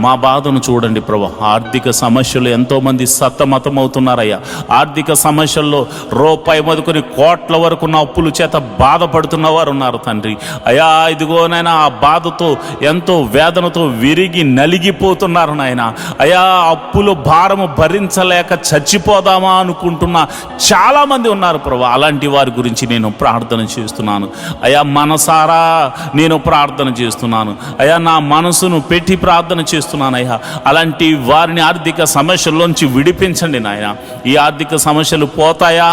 మా బాధను చూడండి ప్రభు. ఆర్థిక సమస్యలు ఎంతోమంది సతమతమవుతున్నారయ్యా. ఆర్థిక సమస్యల్లో రూపాయి మొదలుకొని కోట్ల వరకు ఉన్న అప్పుల చేత బాధపడుతున్న వారు ఉన్నారు తండ్రి. అయా ఇదిగోనైనా ఆ బాధతో ఎంతో వేదనతో విరిగి నలిగిపోతున్నారు నాయన. అయా అప్పుల భారము భరించలేక చచ్చిపోదామా అనుకుంటున్న చాలామంది ఉన్నారు ప్రభు. అలాంటి వారి గురించి నేను ప్రార్థన చేస్తున్నాను అయా. మనసారా నేను ప్రార్థన చేస్తున్నాను అయా. నా మనసును పెట్టి ప్రార్థన చేస్తున్నాను అయ్యా. అలాంటి వారిని ఆర్థిక సమస్యల్లోంచి విడిపించండి నాయన. ఈ ఆర్థిక సమస్యలు పోతాయా,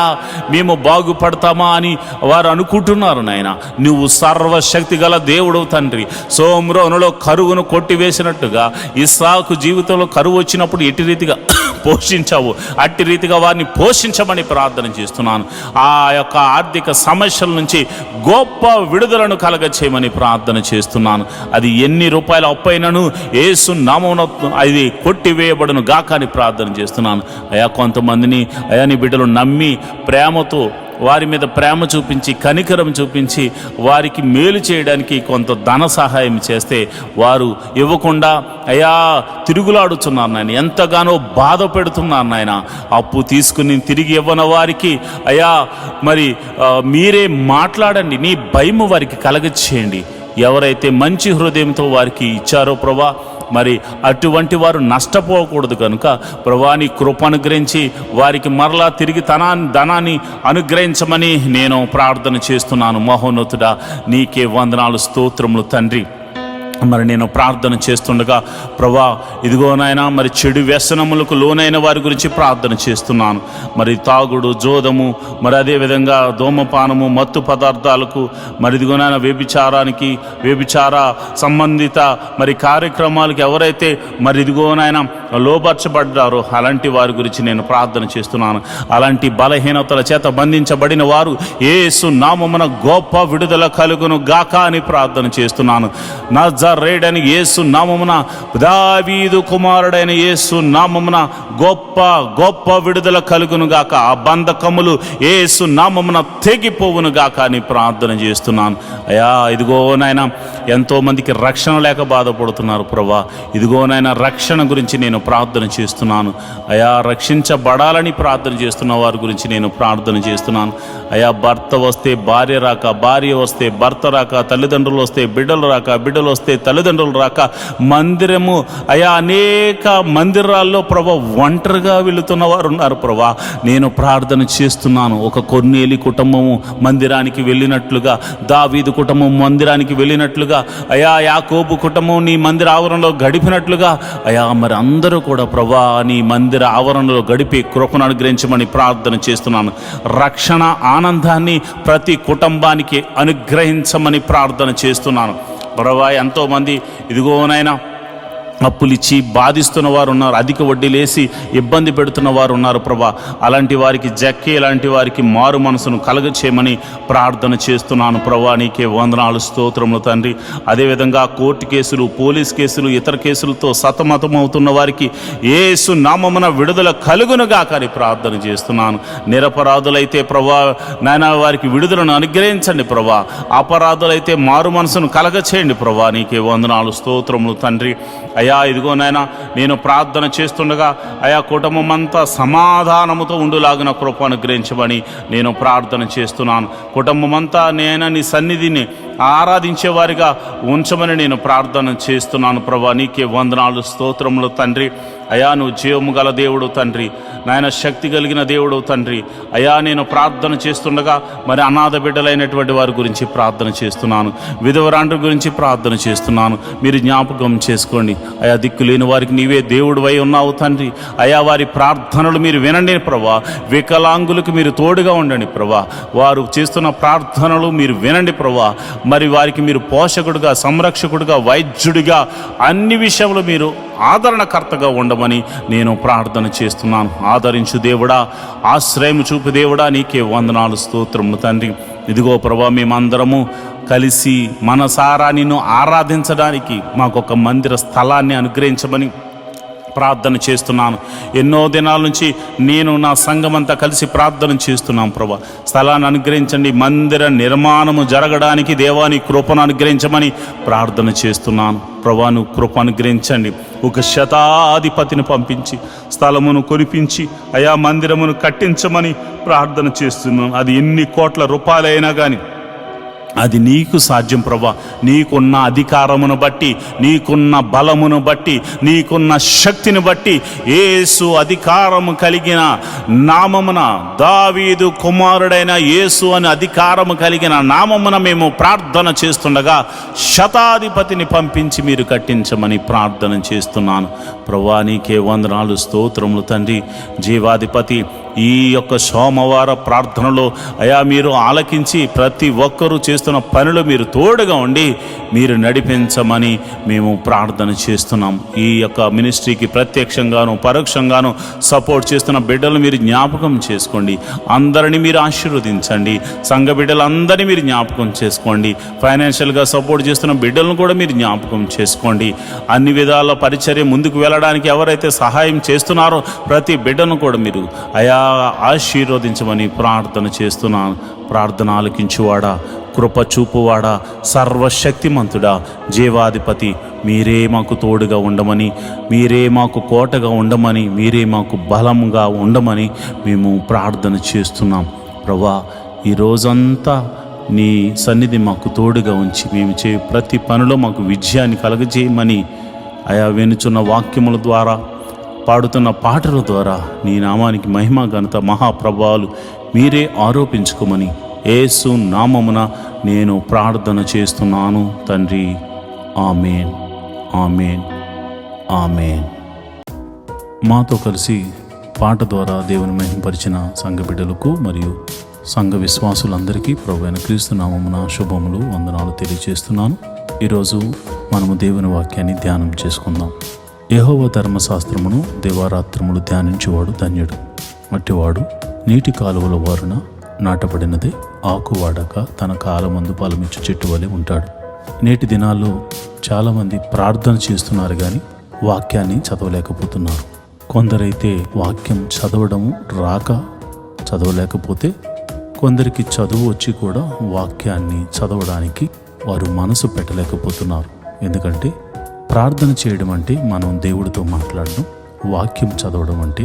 మేము బాగుపడతామా అని వారు అనుకుంటున్నారు నాయన. నువ్వు సర్వశక్తి గల దేవుడు తండ్రి. సోమ్రోనులో కరువును కొట్టివేసినట్టుగా ఇస్సాకు జీవితంలో కరువు వచ్చినప్పుడు ఎట్టి రీతిగా పోషించావు, అట్టి రీతిగా వారిని పోషించమని ప్రార్థన చేస్తున్నాను. ఆ యొక్క ఆర్థిక సమస్యల నుంచి గొప్ప విడుదలను కలగచేయమని ప్రార్థన చేస్తున్నాను. అది ఎన్ని రూపాయల అప్పైనను యేసు నామమున అది కొట్టివేయబడును గాక అని ప్రార్థన చేస్తున్నాను అయా. కొంతమందిని అయా నీ బిడ్డలు నమ్మి ప్రేమతో వారి మీద ప్రేమ చూపించి కనికరం చూపించి వారికి మేలు చేయడానికి కొంత ధన సహాయం చేస్తే వారు ఇవ్వకుండా అయా తిరుగులాడుతున్నారు నాయన. ఎంతగానో బాధ పెడుతున్నారు నాయన. అప్పు తీసుకుని తిరిగి ఇవ్వని వారికి అయా మరి మీరే మాట్లాడండి. నీ భయము వారికి కలగచేయండి. ఎవరైతే మంచి హృదయంతో వారికి ఇచ్చారో ప్రభా, మరి అటువంటి వారు నష్టపోకూడదు కనుక ప్రభా నీ కృప అనుగ్రహించి వారికి మరలా తిరిగి ధనాన్ని అనుగ్రహించమని నేను ప్రార్థన చేస్తున్నాను. మహోన్నతుడా నీకే వందనాలు, స్తోత్రములు తండ్రి. మరి నేను ప్రార్థన చేస్తుండగా ప్రభా ఇదిగోనైనా మరి చెడు వ్యసనములకు లోనైన వారి గురించి ప్రార్థన చేస్తున్నాను. మరి తాగుడు, జోదము, మరి అదేవిధంగా ధూమపానము, మత్తు పదార్థాలకు, మరి ఇదిగోనైనా వ్యభిచార సంబంధిత మరి కార్యక్రమాలకు ఎవరైతే మరి ఇదిగోనైనా లోబర్చబడ్డారో అలాంటి వారి గురించి నేను ప్రార్థన చేస్తున్నాను. అలాంటి బలహీనతల చేత బంధించబడిన వారు యేసు నామమున గొప్ప విడుదల కలుగును గాక అని ప్రార్థన చేస్తున్నాను. నజరేయుడైన యేసు నామమున, దావీదు కుమారుడైన యేసు నామమున గొప్ప గొప్ప విడుదల కలుగును గాక. ఆ బంధకములు యేసు నామమున తెగిపోవును గాక అని ప్రార్థన చేస్తున్నాను అయా. ఇదిగోనైనా ఎంతోమందికి రక్షణ లేక బాధపడుతున్నారు ప్రభా. ఇదిగోనైనా రక్షణ గురించి నేను ప్రార్థన చేస్తున్నాను అయా. రక్షించబడాలని ప్రార్థన చేస్తున్న వారి గురించి నేను ప్రార్థన చేస్తున్నాను అయా. భర్త వస్తే భార్య రాక, భార్య వస్తే భర్త రాక, తల్లిదండ్రులు వస్తే బిడ్డలు రాక, బిడ్డలు వస్తే తల్లిదండ్రులు రాక, మందిరము అయా అనేక మందిరాల్లో ప్రభా ఒంటరిగా వెళుతున్న వారు ఉన్నారు ప్రభా. నేను ప్రార్థన చేస్తున్నాను. ఒక కొర్నేలి కుటుంబము మందిరానికి వెళ్ళినట్లుగా, దావీదు కుటుంబం మందిరానికి వెళ్ళినట్లుగా అయా, యాకోబు కుటుంబం నీ మందిర ఆవరణలో గడిపినట్లుగా అయా, మరి అందరూ కూడా ప్రభా నీ మందిర ఆవరణలో గడిపి కృపను అనుగ్రహించమని ప్రార్థన చేస్తున్నాను. రక్షణ ఆనందాన్ని ప్రతి కుటుంబానికి అనుగ్రహించమని ప్రార్థన చేస్తున్నాను ప్రభా. ఎంతోమంది ఇదిగోనైనా అప్పులిచ్చి బాధిస్తున్న వారు ఉన్నారు, అధిక వడ్డీలేసి ఇబ్బంది పెడుతున్న వారు ఉన్నారు ప్రభా. అలాంటి వారికి జక్కే లాంటి వారికి మారు మనసును కలగచేయమని ప్రార్థన చేస్తున్నాను ప్రభా. నీకే వందనాలు, స్తోత్రములు తండ్రి. అదేవిధంగా కోర్టు కేసులు, పోలీస్ కేసులు, ఇతర కేసులతో సతమతమవుతున్న వారికి యేసు నామమున విడుదల కలుగునుగా కానీ ప్రార్థన చేస్తున్నాను. నిరపరాధులైతే ప్రభా నాయన వారికి విడుదలను అనుగ్రహించండి ప్రభా. అపరాధులైతే మారు మనసును కలగచేయండి ప్రభా. నీకే వందనాలు, స్తోత్రములు తండ్రి. అయా ఇదిగోనైనా నేను ప్రార్థన చేస్తుండగా అయా కుటుంబం అంతా సమాధానముతో ఉండులాగిన కృప అనుగ్రహించమని నేను ప్రార్థన చేస్తున్నాను. కుటుంబం అంతా నేను నీ సన్నిధిని ఆరాధించేవారిగా ఉంచమని నేను ప్రార్థన చేస్తున్నాను ప్రభా. నీకే వందనాలు, స్తోత్రములు తండ్రి. అయా నువ్వు జీవము గల దేవుడు తండ్రి, నాయన శక్తి కలిగిన దేవుడు తండ్రి. అయా నేను ప్రార్థన చేస్తుండగా మరి అనాథ బిడ్డలైనటువంటి వారి గురించి ప్రార్థన చేస్తున్నాను, విధవరాండ్ర గురించి ప్రార్థన చేస్తున్నాను. మీరు జ్ఞాపకం చేసుకోండి అయా. దిక్కు లేని వారికి నీవే దేవుడు అయి ఉన్నావు తండ్రి. అయా వారి ప్రార్థనలు మీరు వినండి ప్రభా. వికలాంగులకు మీరు తోడుగా ఉండండి ప్రభా. వారు చేస్తున్న ప్రార్థనలు మీరు వినండి ప్రభా. మరి వారికి మీరు పోషకుడుగా, సంరక్షకుడుగా, వైద్యుడిగా, అన్ని విషయంలో మీరు ఆదరణకర్తగా ఉండమని నేను ప్రార్థన చేస్తున్నాను. ఆదరించు దేవుడా, ఆశ్రయం చూపు దేవుడా, నీకే వందనాలు, స్తోత్రములు తండ్రి. ఇదిగో ప్రభా, మేమందరము కలిసి మనసారా నిన్ను ఆరాధించడానికి మాకొక మందిర స్థలాన్ని అనుగ్రహించమని ప్రార్థన చేస్తున్నాను. ఎన్నో దినాల నుంచి నేను నా సంఘమంతా కలిసి ప్రార్థన చేస్తున్నాం. ప్రభా, స్థలాన్ని అనుగ్రహించండి. మందిర నిర్మాణము జరగడానికి దేవాని కృపను అనుగ్రహించమని ప్రార్థన చేస్తున్నాను. ప్రభా, నువ్వు కృప అనుగ్రహించండి. ఒక శతాధిపతిని పంపించి స్థలమును కొనిపించి అయా మందిరమును కట్టించమని ప్రార్థన చేస్తున్నాను. అది ఎన్ని కోట్ల రూపాయలైనా కానీ అది నీకు సాధ్యం ప్రభా. నీకున్న అధికారమును బట్టి, నీకున్న బలమును బట్టి, నీకున్న శక్తిని బట్టి, యేసు అధికారము కలిగిన నామమున, దావీదు కుమారుడైన యేసు అని అధికారము కలిగిన నామమున మేము ప్రార్థన చేస్తుండగా శతాధిపతిని పంపించి మీరు కట్టించమని ప్రార్థన చేస్తున్నాను. ప్రభా, నీకే వందనాలు, స్తోత్రములు తండ్రి. జీవాధిపతి, ఈ యొక్క సోమవార ప్రార్థనలో అయా మీరు ఆలకించి ప్రతి ఒక్కరూ చేస్తున్న పనులు మీరు తోడుగా ఉండి మీరు నడిపించమని మేము ప్రార్థన చేస్తున్నాం. ఈ యొక్క మినిస్ట్రీకి ప్రత్యక్షంగాను పరోక్షంగాను సపోర్ట్ చేస్తున్న బిడ్డలు మీరు జ్ఞాపకం చేసుకోండి. అందరినీ మీరు ఆశీర్వదించండి. సంఘ బిడ్డలందరినీ మీరు జ్ఞాపకం చేసుకోండి. ఫైనాన్షియల్గా సపోర్ట్ చేస్తున్న బిడ్డలను కూడా మీరు జ్ఞాపకం చేసుకోండి. అన్ని విధాల పరిచర్య ముందుకు వెళ్ళడానికి ఎవరైతే సహాయం చేస్తున్నారో ప్రతి బిడ్డను కూడా మీరు అయా ఆశీర్వదించమని ప్రార్థన చేస్తున్నాను. ప్రార్థన ఆలకించువాడా, కృప చూపువాడా, సర్వశక్తిమంతుడా, జీవాధిపతి, మీరే మాకు తోడుగా ఉండమని, మీరే మాకు కోటగా ఉండమని, మీరే మాకు బలంగా ఉండమని మేము ప్రార్థన చేస్తున్నాం. ప్రభా, ఈ రోజంతా నీ సన్నిధి మాకు తోడుగా ఉంచి మేము ప్రతి పనిలో మాకు విజయాన్ని కలగజేయమని అయా వినుచున్న వాక్యముల ద్వారా, పాడుతున్న పాటల ద్వారా నీ నామానికి మహిమ ఘనత మహాప్రభావాలు మీరే ఆరోపించుకోమని యేసు నామమున నేను ప్రార్థన చేస్తున్నాను తండ్రి. ఆమేన్, ఆమేన్, ఆమేన్. మాతో కలిసి పాట ద్వారా దేవుని మహిమపరిచిన సంఘ బిడ్డలకు మరియు సంఘ విశ్వాసులందరికీ ప్రభువైన క్రీస్తు నామమున శుభములు, వందనాలు తెలియజేస్తున్నాను. ఈరోజు మనము దేవుని వాక్యాన్ని ధ్యానం చేసుకుందాం. యెహోవా ధర్మశాస్త్రమును దివారాత్రములు ధ్యానించేవాడు ధన్యుడు. మట్టివాడు నీటి కాలువల వారున నాటబడినదే, ఆకువాడక తన కాలమందు ఫలమిచ్చు చెట్టు వలె ఉంటాడు. నేటి దినాల్లో చాలామంది ప్రార్థన చేస్తున్నారు కానీ వాక్యాన్ని చదవలేకపోతున్నారు. కొందరైతే వాక్యం చదవడం రాక చదవలేకపోతే, కొందరికి చదువు వచ్చి కూడా వాక్యాన్ని చదవడానికి వారు మనసు పెట్టలేకపోతున్నారు. ఎందుకంటే ప్రార్థన చేయడం అంటే మనం దేవుడితో మాట్లాడడం, వాక్యం చదవడం అంటే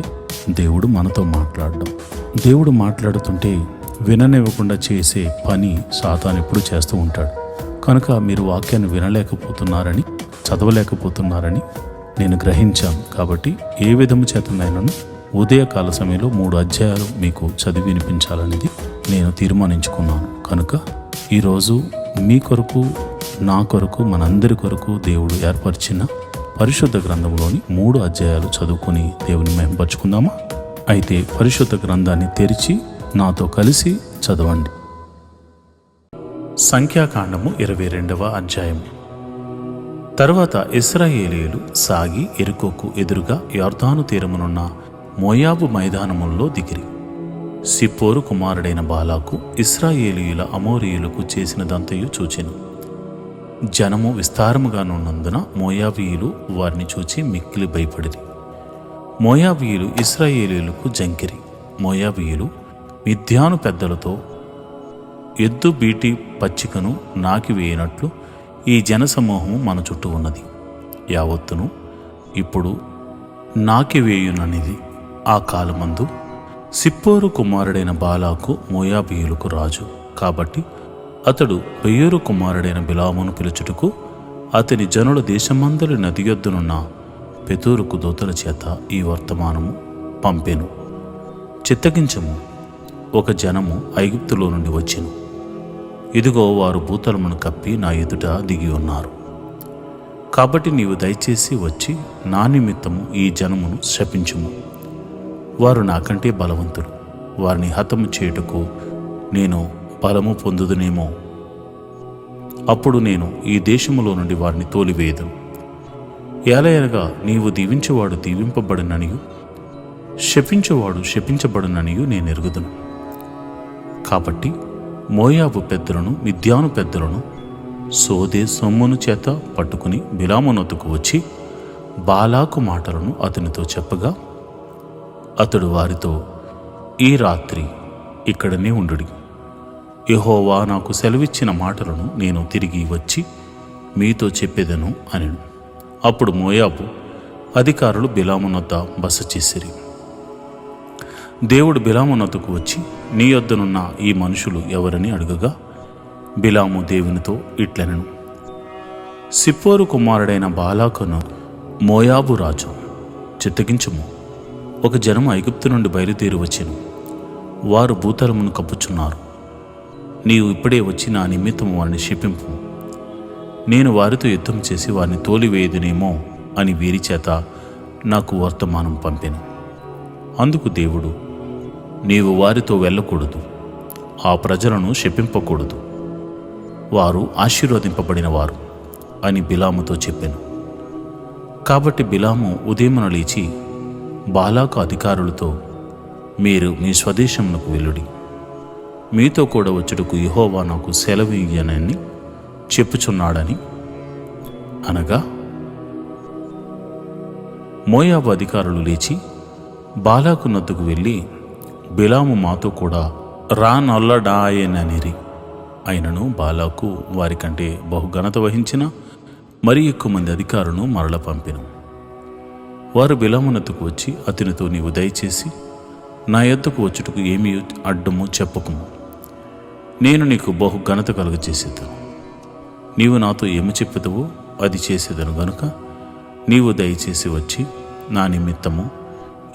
దేవుడు మనతో మాట్లాడడం. దేవుడు మాట్లాడుతుంటే విననివ్వకుండా చేసే పని సాతాను ఎప్పుడు చేస్తూ ఉంటాడు. కనుక మీరు వాక్యాన్ని వినలేకపోతున్నారని, చదవలేకపోతున్నారని నేను గ్రహించాను. కాబట్టి ఏ విధము చేతనైనాను ఉదయకాల సమయంలో 3 అధ్యాయాలు మీకు చదివి వినిపించాలనేది నేను తీర్మానించుకున్నాను. కనుక ఈరోజు మీ కొరకు, నా కొరకు, మనందరి కొరకు దేవుడు ఏర్పరిచిన పరిశుద్ధ గ్రంథంలోని 3 అధ్యాయాలు చదువుకొని దేవుని మహిమపరుచుకుందామా? అయితే పరిశుద్ధ గ్రంథాన్ని తెరిచి నాతో కలిసి చదవండి. సంఖ్యాకాండము 22వ అధ్యాయం. తరువాత ఇశ్రాయేలీయులు సాగి యెరికోకు ఎదురుగా యొర్దాను తీరమునున్న మోయాబు మైదానముల్లో దిగిరి. సిప్పోరు కుమారుడైన బాలాకు ఇశ్రాయేలీయుల అమోరీయులకు చేసినదంతయు చూచెను. జనము విస్తారముగానున్నందున మోయాబీయులు వారిని చూచి మిక్కిలి భయపడిరి. మోయాబీయులు ఇశ్రాయేలీయులకు జంకిరి. మోయాబీయులు మిద్యాను పెద్దలతో ఎద్దు బీటి పచ్చికను నాకివేయనట్లు ఈ జనసమూహము మన చుట్టూ ఉన్నది, యావత్తును ఇప్పుడు నాకివేయుననిది. ఆ కాలమందు సిప్పోరు కుమారుడైన బాలాకు మోయాబీయులకు రాజు. కాబట్టి అతడు బెయోరు కుమారుడైన బిలామును పిలుచుటకు అతని జనుల దేశమందరి నది యొద్దనున్న పెతూరుకు దూతల చేత ఈ వర్తమానము పంపెను. చిత్తగించము, ఒక జనము ఐగుప్తులో నుండి వచ్చెను. ఇదిగో వారు భూతలమును కప్పి నా ఎదుట దిగి ఉన్నారు. కాబట్టి నీవు దయచేసి వచ్చి నా నిమిత్తము ఈ జనమును శపించుము. వారు నాకంటే బలవంతులు, వారిని హతము చేయుటకు నేను బలము పొందుదునేమో. అప్పుడు నేను ఈ దేశములో నుండి వారిని తోలివేయదును. ఏలయనగా నీవు దీవించువాడు దీవింపబడుననియు శపించువాడు శపించబడుననియు నేను ఎరుగుదును. కాబట్టి మోయాబు పెద్దలను మిద్యాను పెద్దలను సోదే సొమ్మును చేత పట్టుకుని బిలామునొద్దకు వచ్చి బాలాకు మాటలను అతనితో చెప్పగా అతడు వారితో, ఈ రాత్రి ఇక్కడనే ఉండుడి. యెహోవా నాకు సెలవిచ్చిన మాటలను నేను తిరిగి వచ్చి మీతో చెప్పేదను అనెను. అప్పుడు మోయాబు అధికారులు బిలామునొద్ద బస చేసిరి. దేవుడు బిలామునొద్దకు వచ్చి, నీ యొద్దనున్న ఈ మనుషులు ఎవరని అడుగగా బిలాము దేవునితో ఇట్లనెను, సిప్పోరు కుమారుడైన బాలాకును మోయాబు రాజు చిత్తగించుము. ఒక జనము ఐగుప్తు నుండి బయలుదేరి వచ్చెను. వారు భూతలమును కప్పుచున్నారు. నీవు ఇప్పుడే వచ్చి నా నిమిత్తము వారిని శపింపు. నేను వారితో యుద్ధం చేసి వారిని తోలివేయుదునేమో అని వీరి చేత నాకు వర్తమానం పంపెను. అందుకు దేవుడు, నీవు వారితో వెళ్ళకూడదు, ఆ ప్రజలను శపింపకూడదు, వారు ఆశీర్వదింపబడిన వారు అని బిలాముతో చెప్పాను. కాబట్టి బిలాము ఉదయమున లేచి బాలాకు అధికారులతో, మీరు మీ స్వదేశమునకు వెళ్ళుడి, మీతో కూడా వచ్చుటకు యెహోవా నాకు సెలవు ఇయ్యనని చెప్పుచున్నాడని అనగా, మోయాబు అధికారులు లేచి బాలాకు నొద్దకు వెళ్ళి, బిలాము మాతో కూడా రానొల్లడాయననిరి. అయినను బాలాకు వారికంటే బహుఘనత వహించిన మరి ఎక్కువ మంది అధికారులను మరల పంపెను. వారు బిలామునొద్దకు వచ్చి అతనితో, నీవు దయచేసి నా యొద్దకు వచ్చుటకు ఏమీ అడ్డము చెప్పకుము, నేను నీకు బహు ఘనత కలుగచేసేదను. నీవు నాతో ఏమి చెప్పుతావో అది చేసేదను గనుక నీవు దయచేసి వచ్చి నా నిమిత్తము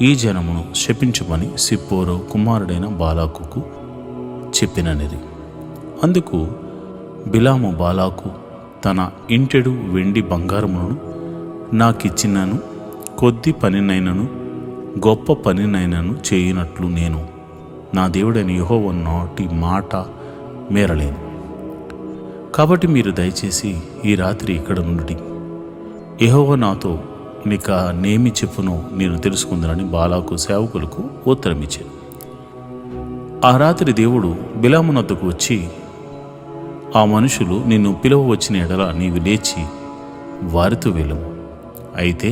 ఈ జనమును శపించమని సిప్పోరు కుమారుడైన బాలాకుకు చెప్పిననిది. అందుకు బిలాము బాలాకు తన ఇంటెడు వెండి బంగారములను నాకిచ్చినను కొద్ది పనినైనను గొప్ప పనినైనను చేయునట్లు నేను నా దేవుడైన యెహోవా నాటి మాట మేరలేను. కాబట్టి మీరు దయచేసి ఈ రాత్రి ఇక్కడ నుండి యెహోవా నాతో నీక నేమి చెప్పునో నేను తెలుసుకుందనని బాలాకు సేవకులకు ఉత్తరమిచ్చాను. ఆ రాత్రి దేవుడు బిలామునొద్దకు వచ్చి, ఆ మనుషులు నిన్ను పిలువ వచ్చిన ఎడల నీవు లేచి వారితో వెళ్ళము. అయితే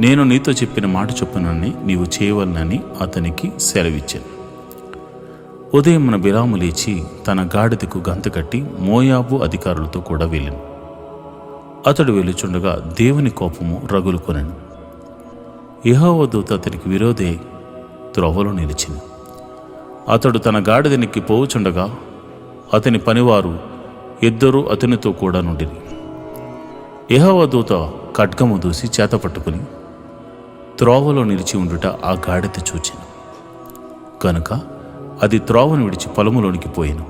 నేను నీతో చెప్పిన మాట చొప్పునని నీవు చేయవలనని అతనికి సెలవిచ్చాను. ఉదయమున బిలాము లేచి తన గాడిదకు గంత కట్టి మోయాబు అధికారులతో కూడా వెళ్ళాను. అతడు వెళ్ళుచుండగా దేవుని కోపము రగులుకొనెను. యెహోవా దూత అతనికి విరోధే త్రోవలో నిలిచింది. అతడు తన గాడిదనికి పోవుచుండగా అతని పనివారు ఇద్దరు అతనితో కూడా నుండిరి. యెహోవా దూత ఖడ్గము దూసి చేత పట్టుకుని త్రోవలో నిలిచి ఉండుట ఆ గాడిద చూచెను. కనుక అది త్రోవను విడిచి పొలములోనికి పోయెను.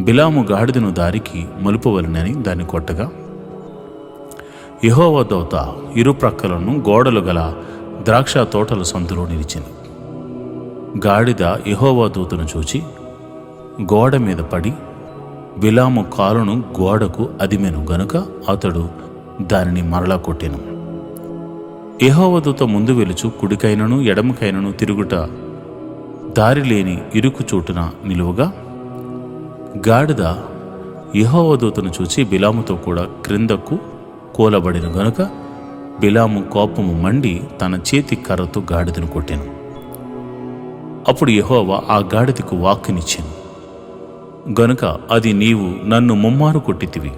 బిలాము గాడిదను దారికి మలుపవలనని దాన్ని కొట్టగా యెహోవా దూత ఇరుప్రక్కలను గోడలు గల ద్రాక్ష తోటల సందులో నిలిచింది. గాడిద యెహోవా దూతను చూచి గోడ మీద పడి బిలాము కాలును గోడకు అదిమెను గనుక అతడు దానిని మరలా కొట్టెను. యెహోవా దూత ముందు వెలుచు కుడికైనను ఎడమకైనను తిరుగుట దారి లేని ఇరుకు చోటున నిలువగా గాడిద యెహోవా దూతను చూచి బిలాముతో కూడా క్రిందకు కూలబడిన గనుక బిలాము కోపము మండి తన చేతి కర్రతో గాడిదను కొట్టెను. అప్పుడు యెహోవా ఆ గాడిదకు వాక్కునిచ్చెను గనుక అది, నీవు నన్ను ముమ్మారు కొట్టితివి,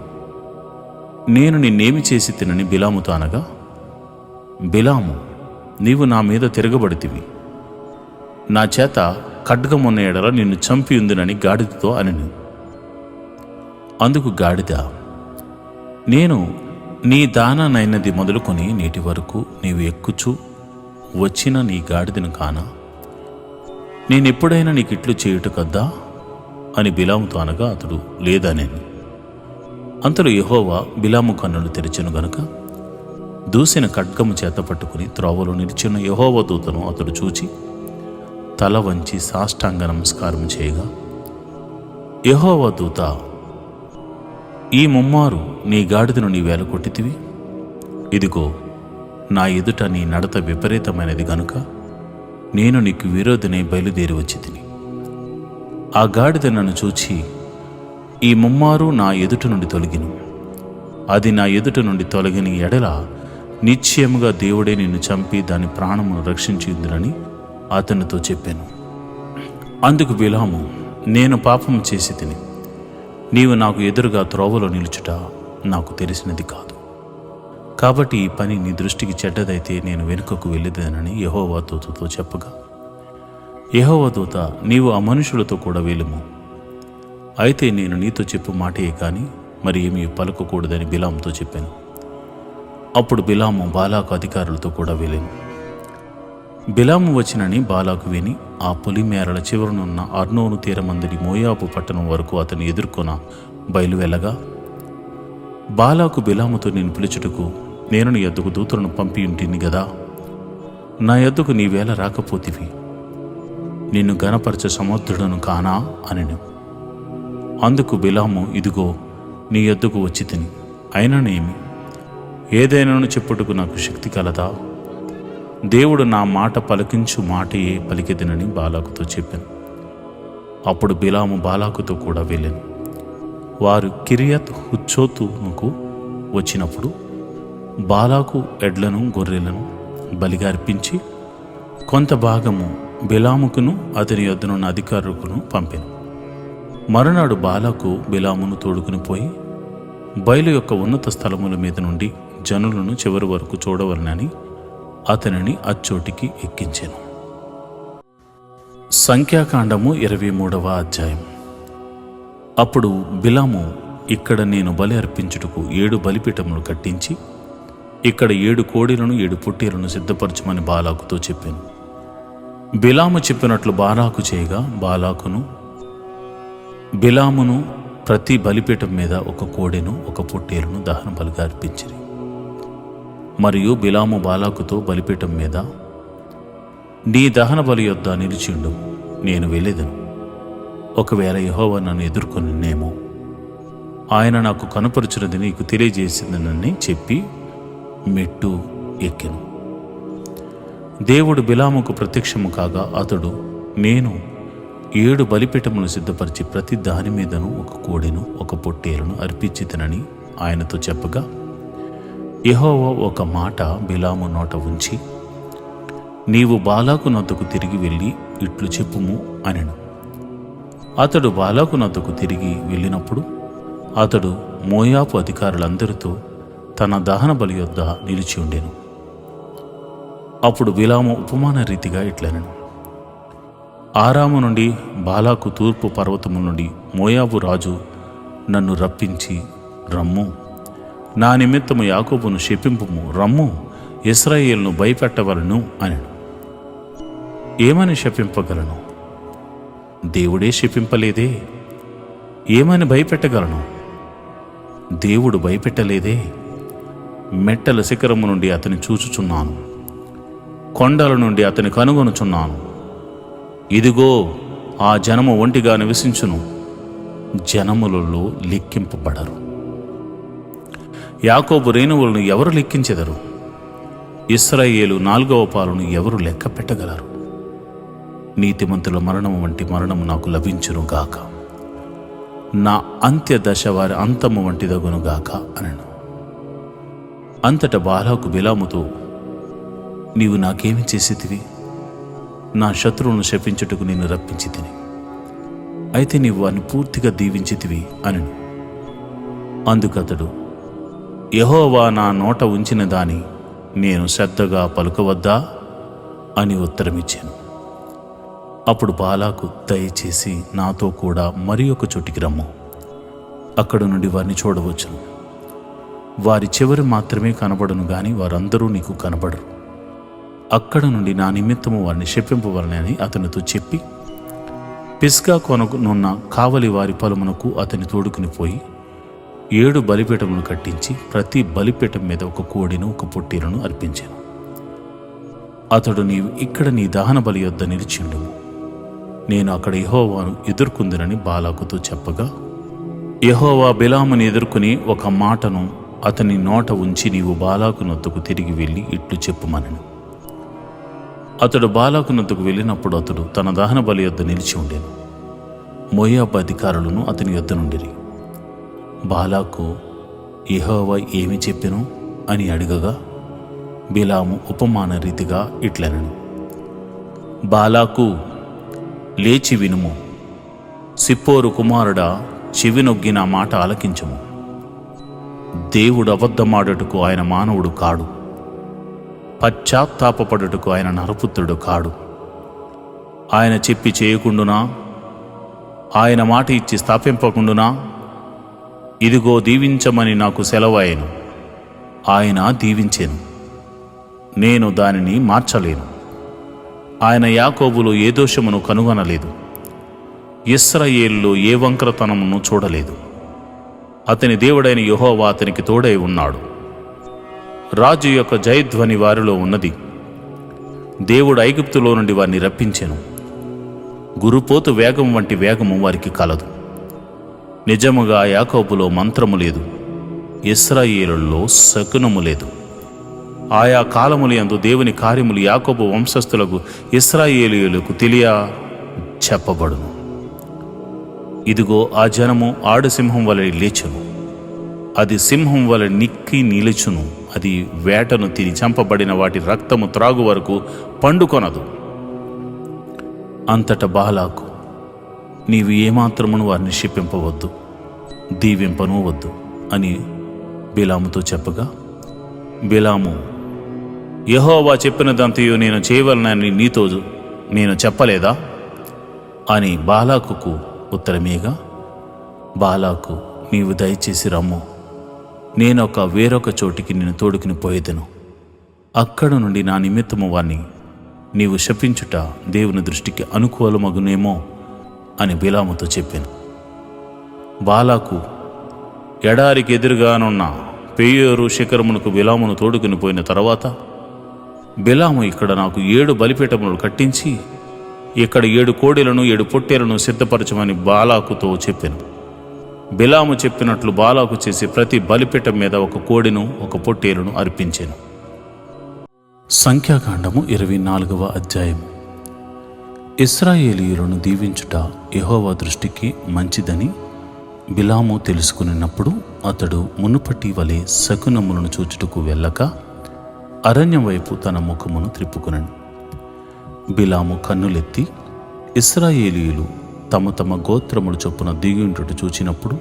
నేను నిన్నేమి చేసి తినని బిలాముతో అనగా, బిలాము నీవు నా మీద తిరగబడితివి, నా చేత ఖడ్గమున్న ఎడల నిన్ను చంపి ఉందునని గాడిదతో అనెను. అందుకు గాడిద, నేను నీ దాననైనది మొదలుకొని నేటి వరకు నీవు ఎక్కుచూ వచ్చిన నీ గాడిదను కానా, నేనెప్పుడైనా నీకిట్లు చేయుట కద్దా అని బిలాముతో అనగా అతడు లేదనేను. అంతలో యెహోవా బిలాము కన్నులు తెరిచెను గనుక దూసిన ఖడ్గము చేత పట్టుకుని త్రోవలో నిలిచిన యెహోవా దూతను అతడు చూచి తల వంచి సాష్టాంగ నమస్కారం చేయగా యెహోవా దూత ఈ ముమ్మారు నీ గాడిదను నీవేళ కొట్టితివి, ఇదిగో నా ఎదుట నీ నడత విపరీతమైనది గనుక నేను నీకు విరోధినై బయలుదేరి వచ్చి తిని. ఆ గాడిద నన్ను చూచి ఈ ముమ్మారు నా ఎదుట నుండి తొలగిను. అది నా ఎదుట నుండి తొలగిన ఎడల నిశ్చయముగా దేవుడే నిన్ను చంపి దాని ప్రాణమును రక్షించుందునని అతనితో చెప్పాను. అందుకు బిలాము, నేను పాపము చేసి తిని, నీవు నాకు ఎదురుగా త్రోవలో నిలుచుట నాకు తెలిసినది కాదు. కాబట్టి ఈ పని నీ దృష్టికి చెడ్డదైతే నేను వెనుకకు వెళ్ళేదేనని యెహోవా దూతతో చెప్పగా, యెహోవా దూత, నీవు ఆ మనుషులతో కూడా వెళ్ళుము. అయితే నేను నీతో చెప్పు మాటయే కానీ మరి ఏమీ పలకకూడదని బిలాముతో చెప్పాను. అప్పుడు బిలాము బాలాకు అధికారులతో కూడా వెళ్ళాను. బిలాము వచ్చినని బాలాకు విని ఆ పొలిమేరల చివరనున్న అర్నోను తీరమందరి మోయాబు పట్టణం వరకు అతను ఎదుర్కొన బయలువెళ్ళగా, బాలాకు బిలాముతో నేను పిలుచుటకు నేను నీ యొద్దకు దూతలను పంపి ఉంటిని గదా, నా యొద్దకు నీవేళ రాకపోతివి, నిన్ను గనపరచ సముద్రుడను కానా అనెను. అందుకు బిలాము, ఇదిగో నీ యొద్దకు వచ్చి తిని, అయిననేమి, ఏదైనాను చెప్పుటకు నాకు శక్తి కలదా? దేవుడు నా మాట పలికించు మాటయే పలికెదనని బాలాకుతో చెప్పాను. అప్పుడు బిలాము బాలాకుతో కూడా వెళ్ళాను. వారు కిరియత్ హుచ్చోతుకు వచ్చినప్పుడు బాలాకు ఎడ్లను గొర్రెలను బలిగా అర్పించి కొంత భాగము బిలాముకును అతని యొద్దనున్న అధికారులకును పంపాను. మరునాడు బాలాకు బిలామును తోడుకుని పోయి బయలు యొక్క ఉన్నత స్థలముల మీద నుండి జనులను చివరి వరకు చూడవలనని అతనిని అచ్చోటికి ఎక్కించాను. సంఖ్యాకాండము 23వ అధ్యాయం. అప్పుడు బిలాము, ఇక్కడ నేను బలి అర్పించుటకు 7 బలిపీఠములు కట్టించి ఇక్కడ 7 కోడెలను 7 పొట్టేలను సిద్ధపరచమని బాలాకుతో చెప్పాను. బిలాము చెప్పినట్లు బాలాకు చేయగా బిలామును ప్రతి బలిపీఠం మీద 1 కోడెను 1 పొట్టేలును దహన బలిగా అర్పించిరి. మరియు బిలాము బాలాకుతో బలిపీఠం మీద, నీ దహన బలి యొద్ద నిలిచిండు, నేను వెళ్ళేదను. ఒకవేళ యెహోవా నన్ను ఎదుర్కొనినేమో, ఆయన నాకు కనుపరుచున్నది నీకు తెలియజేసిందనని చెప్పి మెట్టు ఎక్కెను. దేవుడు బిలాముకు ప్రత్యక్షము కాగా అతడు, నేను 7 బలిపీఠములను సిద్ధపరిచి ప్రతి దాని మీదను 1 కోడెను 1 పొట్టేలును అర్పించితనని ఆయనతో చెప్పగా, యెహోవా ఒక మాట బిలాము నోట ఉంచి, నీవు బాలాకు నొద్దకు తిరిగి వెళ్ళి ఇట్లు చెప్పుము అనెను. అతడు బాలాకు నొద్దకు తిరిగి వెళ్ళినప్పుడు అతడు మోయాబు అధికారులందరితో తన దహన బలి యొద్ద నిలిచి ఉండెను. అప్పుడు బిలాము ఉపమాన రీతిగా ఇట్లనెను, ఆరాము నుండి బాలాకు తూర్పు పర్వతము నుండి మోయాబు రాజు నన్ను రప్పించి, రమ్ము, నా నిమిత్తము యాకోబును శపింపుము, రమ్ము, ఇశ్రాయేలును భయపెట్టవలను అనెను. ఏమని శపింపగలను? దేవుడే శపింపలేదే. ఏమని భయపెట్టగలను? దేవుడు భయపెట్టలేదే. మెట్టల శిఖరము నుండి అతని చూచుచున్నాను, కొండల నుండి అతని కనుగొనుచున్నాను. ఇదిగో ఆ జనము ఒంటిగా నివసించును, జనములలో లెక్కింపబడరు. యాకోబు రేణువులను ఎవరు లెక్కించెదరు? ఇశ్రాయేలు 4వ పాలును ఎవరు లెక్క పెట్టగలరు? నీతిమంతుల మరణము వంటి మరణము నాకు లభించును గాక, నా అంత్యదశ వారి అంతము వంటిదగును గాక అనెను. అంతటా బాలాకు బిలాముతో, నీవు నాకేమి చేసేతివి? నా శత్రువును శపించుటకు నిన్ను రప్పించి తిని, అయితే నీవు వారిని పూర్తిగా దీవించితివి అనెను. అందుకతడు, యెహోవా నా నోట ఉంచిన దాని నేను శ్రద్ధగా పలుకవద్దా అని ఉత్తరమిచ్చాను. అప్పుడు బాలాకు, దయచేసి నాతో కూడా మరి ఒక చోటికి రమ్ము, అక్కడ నుండి వారిని చూడవచ్చును. వారి చివరి మాత్రమే కనబడును గాని వారందరూ నీకు కనబడరు. అక్కడ నుండి నా నిమిత్తము వారిని శపింపవలనని అతనితో చెప్పి పిస్గా కొననున్న కావలి వారి పొలమునకు అతని తోడుకుని పోయి 7 బలిపీఠములు కట్టించి ప్రతి బలిపీఠం మీద 1 కోడెను 1 పొట్టేలును అర్పించాను. అతడు, నీవు ఇక్కడ నీ దహన బలి యొద్ద నిలిచిండు, నేను అక్కడ యెహోవాను ఎదుర్కొందునని బాలాకుతో చెప్పగా, యెహోవా బిలాముని ఎదుర్కొని ఒక మాటను అతని నోట ఉంచి, నీవు బాలాకు నొద్దకు తిరిగి వెళ్ళి ఇట్లు చెప్పుమనెను. అతడు బాలాకు నొద్దకు వెళ్ళినప్పుడు అతడు తన దహన బలి యొద్ద నిలిచి ఉండెను. మోయాబు అధికారులను అతని యొద్ద నుండిరి. బాలాకు యెహోవా ఏమి చెప్పెను అని అడగగా, బిలాము ఉపమాన రీతిగా ఇట్లనెను. బాలాకు, లేచి వినుము, సిప్పోరు కుమారుడా, చెవినొగ్గి నా మాట ఆలకించుము. దేవుడు అబద్ధమాడుటకు ఆయన మానవుడు కాడు, పశ్చాత్తాపపడుటకు ఆయన నరపుత్రుడు కాడు. ఆయన చెప్పి చేయకుండునా, ఆయన మాట ఇచ్చి స్థాపింపకుండునా? ఇదిగో దీవించమని నాకు సెలవాయెను, ఆయన దీవించెను, నేను దానిని మార్చలేను. ఆయన యాకోబులో ఏ దోషమును కనుగొనలేదు, ఇశ్రాయేలులో ఏ వంకరతనమును చూడలేదు. అతని దేవుడైన యెహోవా అతనికి తోడై ఉన్నాడు. రాజు యొక్క జయధ్వని వారిలో ఉన్నది. దేవుడు ఐగుప్తులో నుండి వారిని రప్పించెను. గురుపోతు వేగం వంటి వేగము వారికి కలదు. నిజముగా యాకోబులో మంత్రము లేదు, ఇశ్రాయేలులో శకునము లేదు. ఆయా కాలములందు దేవుని కార్యములు యాకోబు వంశస్థులకు ఇశ్రాయేలీయులకు తెలియ చెప్పబడును. ఇదిగో ఆ జనము ఆడుసింహం వలె లేచును, అది సింహం వలె నిక్కి నిలుచును. అది వేటను తిని చంపబడిన వాటి రక్తము త్రాగు వరకు పండుకొనదు. అంతట బాలాకు, నీవు ఏమాత్రమును వారిని శిప్పింపవద్దు, దీవింపను వద్దు అని బిలాముతో చెప్పగా, బిలాము, యెహోవా చెప్పినదంతయు నేను చేయవలనని నీతో నేను చెప్పలేదా అని బాలాకుకు ఉత్తరమేగా, బాలాకు, నీవు దయచేసి రమ్ము, నేనొక వేరొక చోటికి నిన్ను తోడుకుని పోయేదను. అక్కడ నుండి నా నిమిత్తము వాణ్ణి నీవు శపించుట దేవుని దృష్టికి అనుకూలమగునేమో అని బిలాముతో చెప్పాను. బాలాకు ఎడారికి ఎదురుగానున్న పెయోరు శిఖరమునకు బిలామును తోడుకుని పోయిన తర్వాత, బిలాము ఇక్కడ నాకు 7 బలిపీఠములు కట్టించి ఇక్కడ 7 కోడెలను 7 పొట్టేలను సిద్ధపరచమని బాలాకుతో చెప్పాను. బిలాము చెప్పినట్లు బాలాకు చేసి ప్రతి బలిపీఠం మీద ఒక కోడెను ఒక పొట్టేలును అర్పించాను. సంఖ్యాకాండము 24వ అధ్యాయము. ఇశ్రాయేలీయులను దీవించుట యెహోవా దృష్టికి మంచిదని బిలాము తెలుసుకున్నప్పుడు అతడు మునుపటి వలె శకునములను చూచుటకు వెళ్ళక అరణ్యం వైపు తన ముఖమును త్రిప్పుకొనెను. బిలాము కన్నులెత్తి ఇశ్రాయేలీయులు తమ తమ గోత్రముల చొప్పున దిగుంటుట చూచినప్పుడు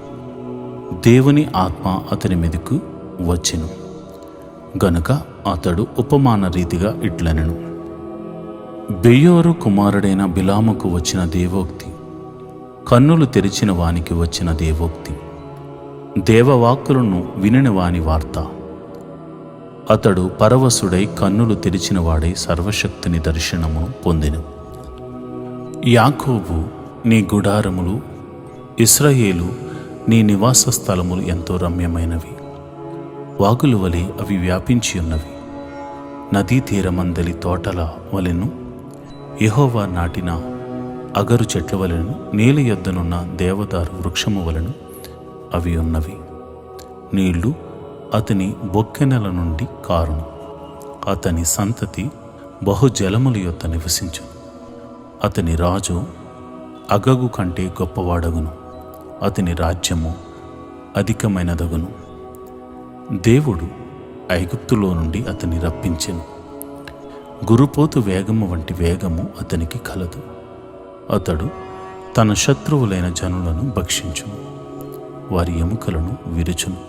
దేవుని ఆత్మ అతని మీదకు వచ్చెను. గనుక అతడు ఉపమాన రీతిగా ఇట్లనెను. బెయోరు కుమారుడైన బిలాముకు వచ్చిన దేవోక్తి, కన్నులు తెరిచిన వానికి వచ్చిన దేవోక్తి, దేవవాక్కులను వినిన వాని వార్త. అతడు పరవశుడై కన్నులు తెరిచిన వాడై సర్వశక్తిని దర్శనము పొందెను. యాకోబు నీ గుడారములు, ఇశ్రాయేలు నీ నివాస స్థలములు ఎంతో రమ్యమైనవి. వాగుల వలె అవి వ్యాపించి ఉన్నవి. నదీ తీరమందలి తోటల వలెను, యెహోవా నాటిన అగరు చెట్ల వలెను, నీళ్ళ యొద్దనున్న దేవదారు వృక్షము వలెను అవి ఉన్నవి. నీళ్లు అతని బొక్కెనల నుండి కారును. అతని సంతతి బహుజలముల యొద్ద నివసించు. అతని రాజు అగగు కంటే గొప్పవాడగును. అతని రాజ్యము అధికమైనదగును. దేవుడు ఐగుప్తులో నుండి అతన్ని రప్పించెను. గురుపోతు వేగము వంటి వేగము అతనికి కలదు. అతడు తన శత్రువులైన జనులను భక్షించును, వారి ఎముకలను విరుచును,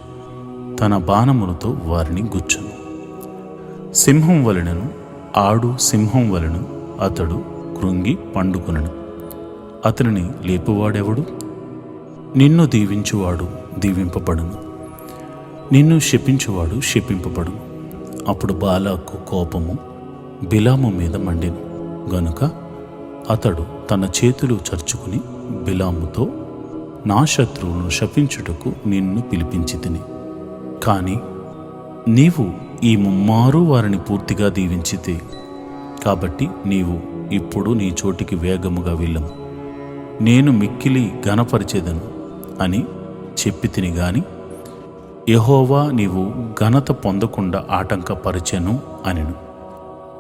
తన బాణములతో వారిని గుచ్చును. సింహం వలెనను ఆడు సింహం వలెను అతడు కృంగి పండుకొనెను. అతనిని లేపువాడెవడు? నిన్ను దీవించువాడు దీవింపబడును, నిన్ను శపించువాడు శపింపబడును. అప్పుడు బాలాకు కోపము బిలాము మీద మండెను. గనుక అతడు తన చేతులు చర్చుకుని బిలాముతో, నా శత్రువులను శపించుటకు నిన్ను పిలిపించితిని, కానీ నీవు ఈ ముమ్మారు వారిని పూర్తిగా దీవించితే, కాబట్టి నీవు ఇప్పుడు నీ చోటికి వేగముగా వెళ్ళము, నేను మిక్కిలి ఘనపరిచెదను అని చెప్పి తిని గాని యెహోవా నీవు ఘనత పొందకుండా ఆటంకపరచెను అనెను.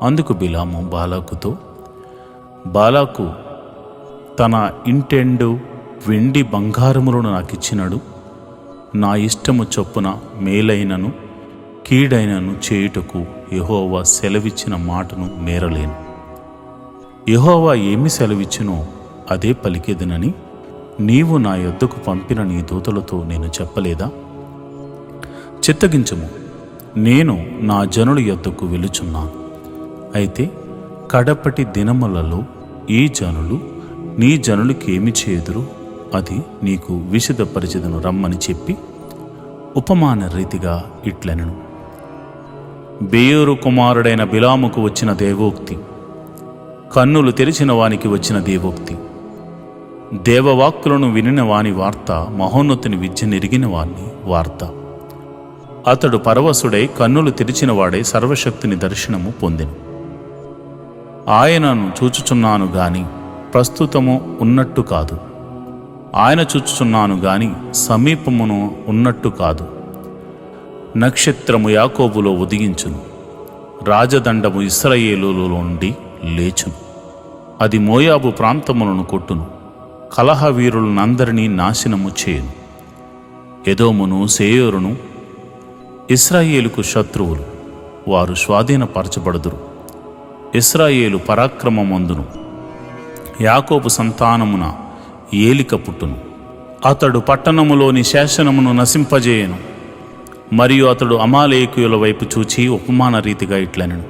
అందుకు బిలాము బాలాకుతో, బాలాకు తన ఇంటెండు వెండి బంగారములను నాకిచ్చినడు, నా ఇష్టము చొప్పున మేలైనను కీడైనను చేయుటకు యెహోవా సెలవిచ్చిన మాటను మేరలేను. యెహోవా ఏమి సెలవిచ్చినో అదే పలికేదనని నీవు నా యొద్దకు పంపిన నీ దూతలతో నేను చెప్పలేదా? చిత్తగించుము, నేను నా జనుల యొద్దకు వెలుచున్నాను. అయితే కడపటి దినములలో ఈ జనులు నీ జనులకేమి చేదురు అది నీకు విశదపరిచెదను రమ్మని చెప్పి ఉపమాన రీతిగా ఇట్లనెను. బెయోరు కుమారుడైన బిలాముకు వచ్చిన దేవోక్తి, కన్నులు తెరిచిన వానికి వచ్చిన దేవోక్తి. దేవవాక్కులను వినిన వాని వార్త, మహోన్నతుని విద్య నెరిగిన వాని వార్త. అతడు పరవశుడై కన్నులు తెరిచిన వాడై సర్వశక్తుని దర్శనము పొందెను. ఆయనను చూచుచున్నాను గాని ప్రస్తుతము ఉన్నట్టు కాదు, ఆయన చూచుచున్నాను గాని సమీపమును ఉన్నట్టు కాదు. నక్షత్రము యాకోబులో ఉదయించును, రాజదండము ఇశ్రాయేలులో నుండి లేచును. అది మోయాబు ప్రాంతములను కొట్టును, కలహవీరులనందరినీ నాశనము చేయును. ఎదోమును సేయోరును ఇశ్రాయేలుకు శత్రువులు, వారు స్వాధీనపరచబడుదురు. ఇశ్రాయేలు పరాక్రమమందును యాకోబు సంతానమున ఏలిక పుట్టును. అతడు పట్టణములోని శాసనమును నశింపజేయను. మరియు అతడు అమాలేకుయుల వైపు చూచి ఉపమాన రీతిగా ఇట్లనెను.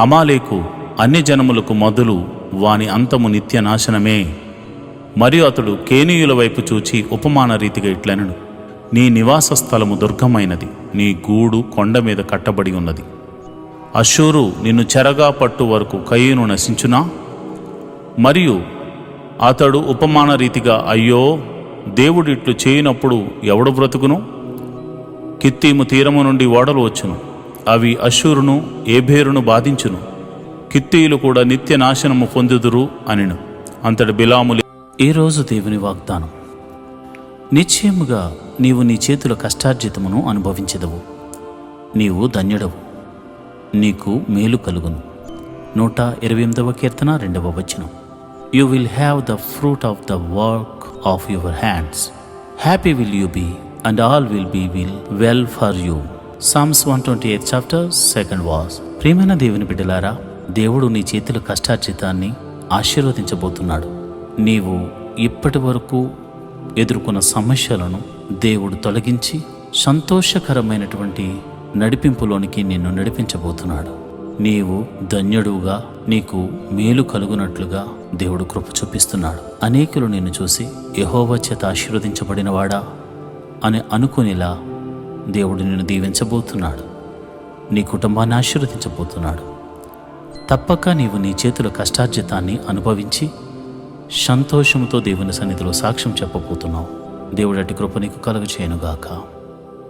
అమాలేకు అన్యజనములకు మొదలు, వాని అంతము నిత్య నాశనమే. మరియు అతడు కేనీయుల వైపు చూచి ఉపమాన రీతిగా ఇట్లనెను. నీ నివాస స్థలము దుర్గమైనది, నీ గూడు కొండ మీద కట్టబడి ఉన్నది. అషూరు నిన్ను చెరగా పట్టు వరకు కయీను నశించునా? మరియు అతడు ఉపమాన రీతిగా, అయ్యో, దేవుడు ఇట్లు చేయనప్పుడు ఎవడు బ్రతుకును? కిత్తీము తీరము నుండి ఓడలు వచ్చును, అవి అషూరును ఏబేరును బాధించును. కిత్తీయులు కూడా నిత్య నాశనము పొందుదురు అనెను. అంతటి బిలాము. ఈరోజు దేవుని వాగ్దానం, నిశ్చయముగా నీవు నీ చేతుల కష్టార్జితమును అనుభవించెదవు. నీవు ధన్యుడవు, నీకు మేలు కలుగును. 128వ కీర్తన 2వ వచనం. You will have the fruit of the work of your hands. Happy will you be, and all will be well for you. Psalms 128 chapter 2nd verse. ప్రియమైన దేవుని బిడ్డలారా, దేవుడు నీ చేతుల కష్టార్జితాన్ని ఆశీర్వదించబోతున్నాడు. నీవు ఇప్పటి వరకు ఎదుర్కొన్న సమస్యలను దేవుడు తొలగించి సంతోషకరమైనటువంటి నడిపింపులోనికి నిన్ను నడిపించబోతున్నాడు. నీవు ధన్యుడుగా, నీకు మేలు కలుగునట్లుగా దేవుడు కృప చూపిస్తున్నాడు. అనేకులు నిన్ను చూసి యెహోవా చేత ఆశీర్వదించబడినవాడా అని అనుకునేలా దేవుడు నిన్ను దీవించబోతున్నాడు. నీ కుటుంబాన్ని ఆశీర్వదించబోతున్నాడు. తప్పక నీవు నీ చేతుల కష్టార్జితాన్ని అనుభవించి సంతోషంతో దేవుని సన్నిధిలో సాక్ష్యం చెప్పబోతున్నావు. దేవుడి అట్టి కృప నీకు కలుగచేయునుగాక.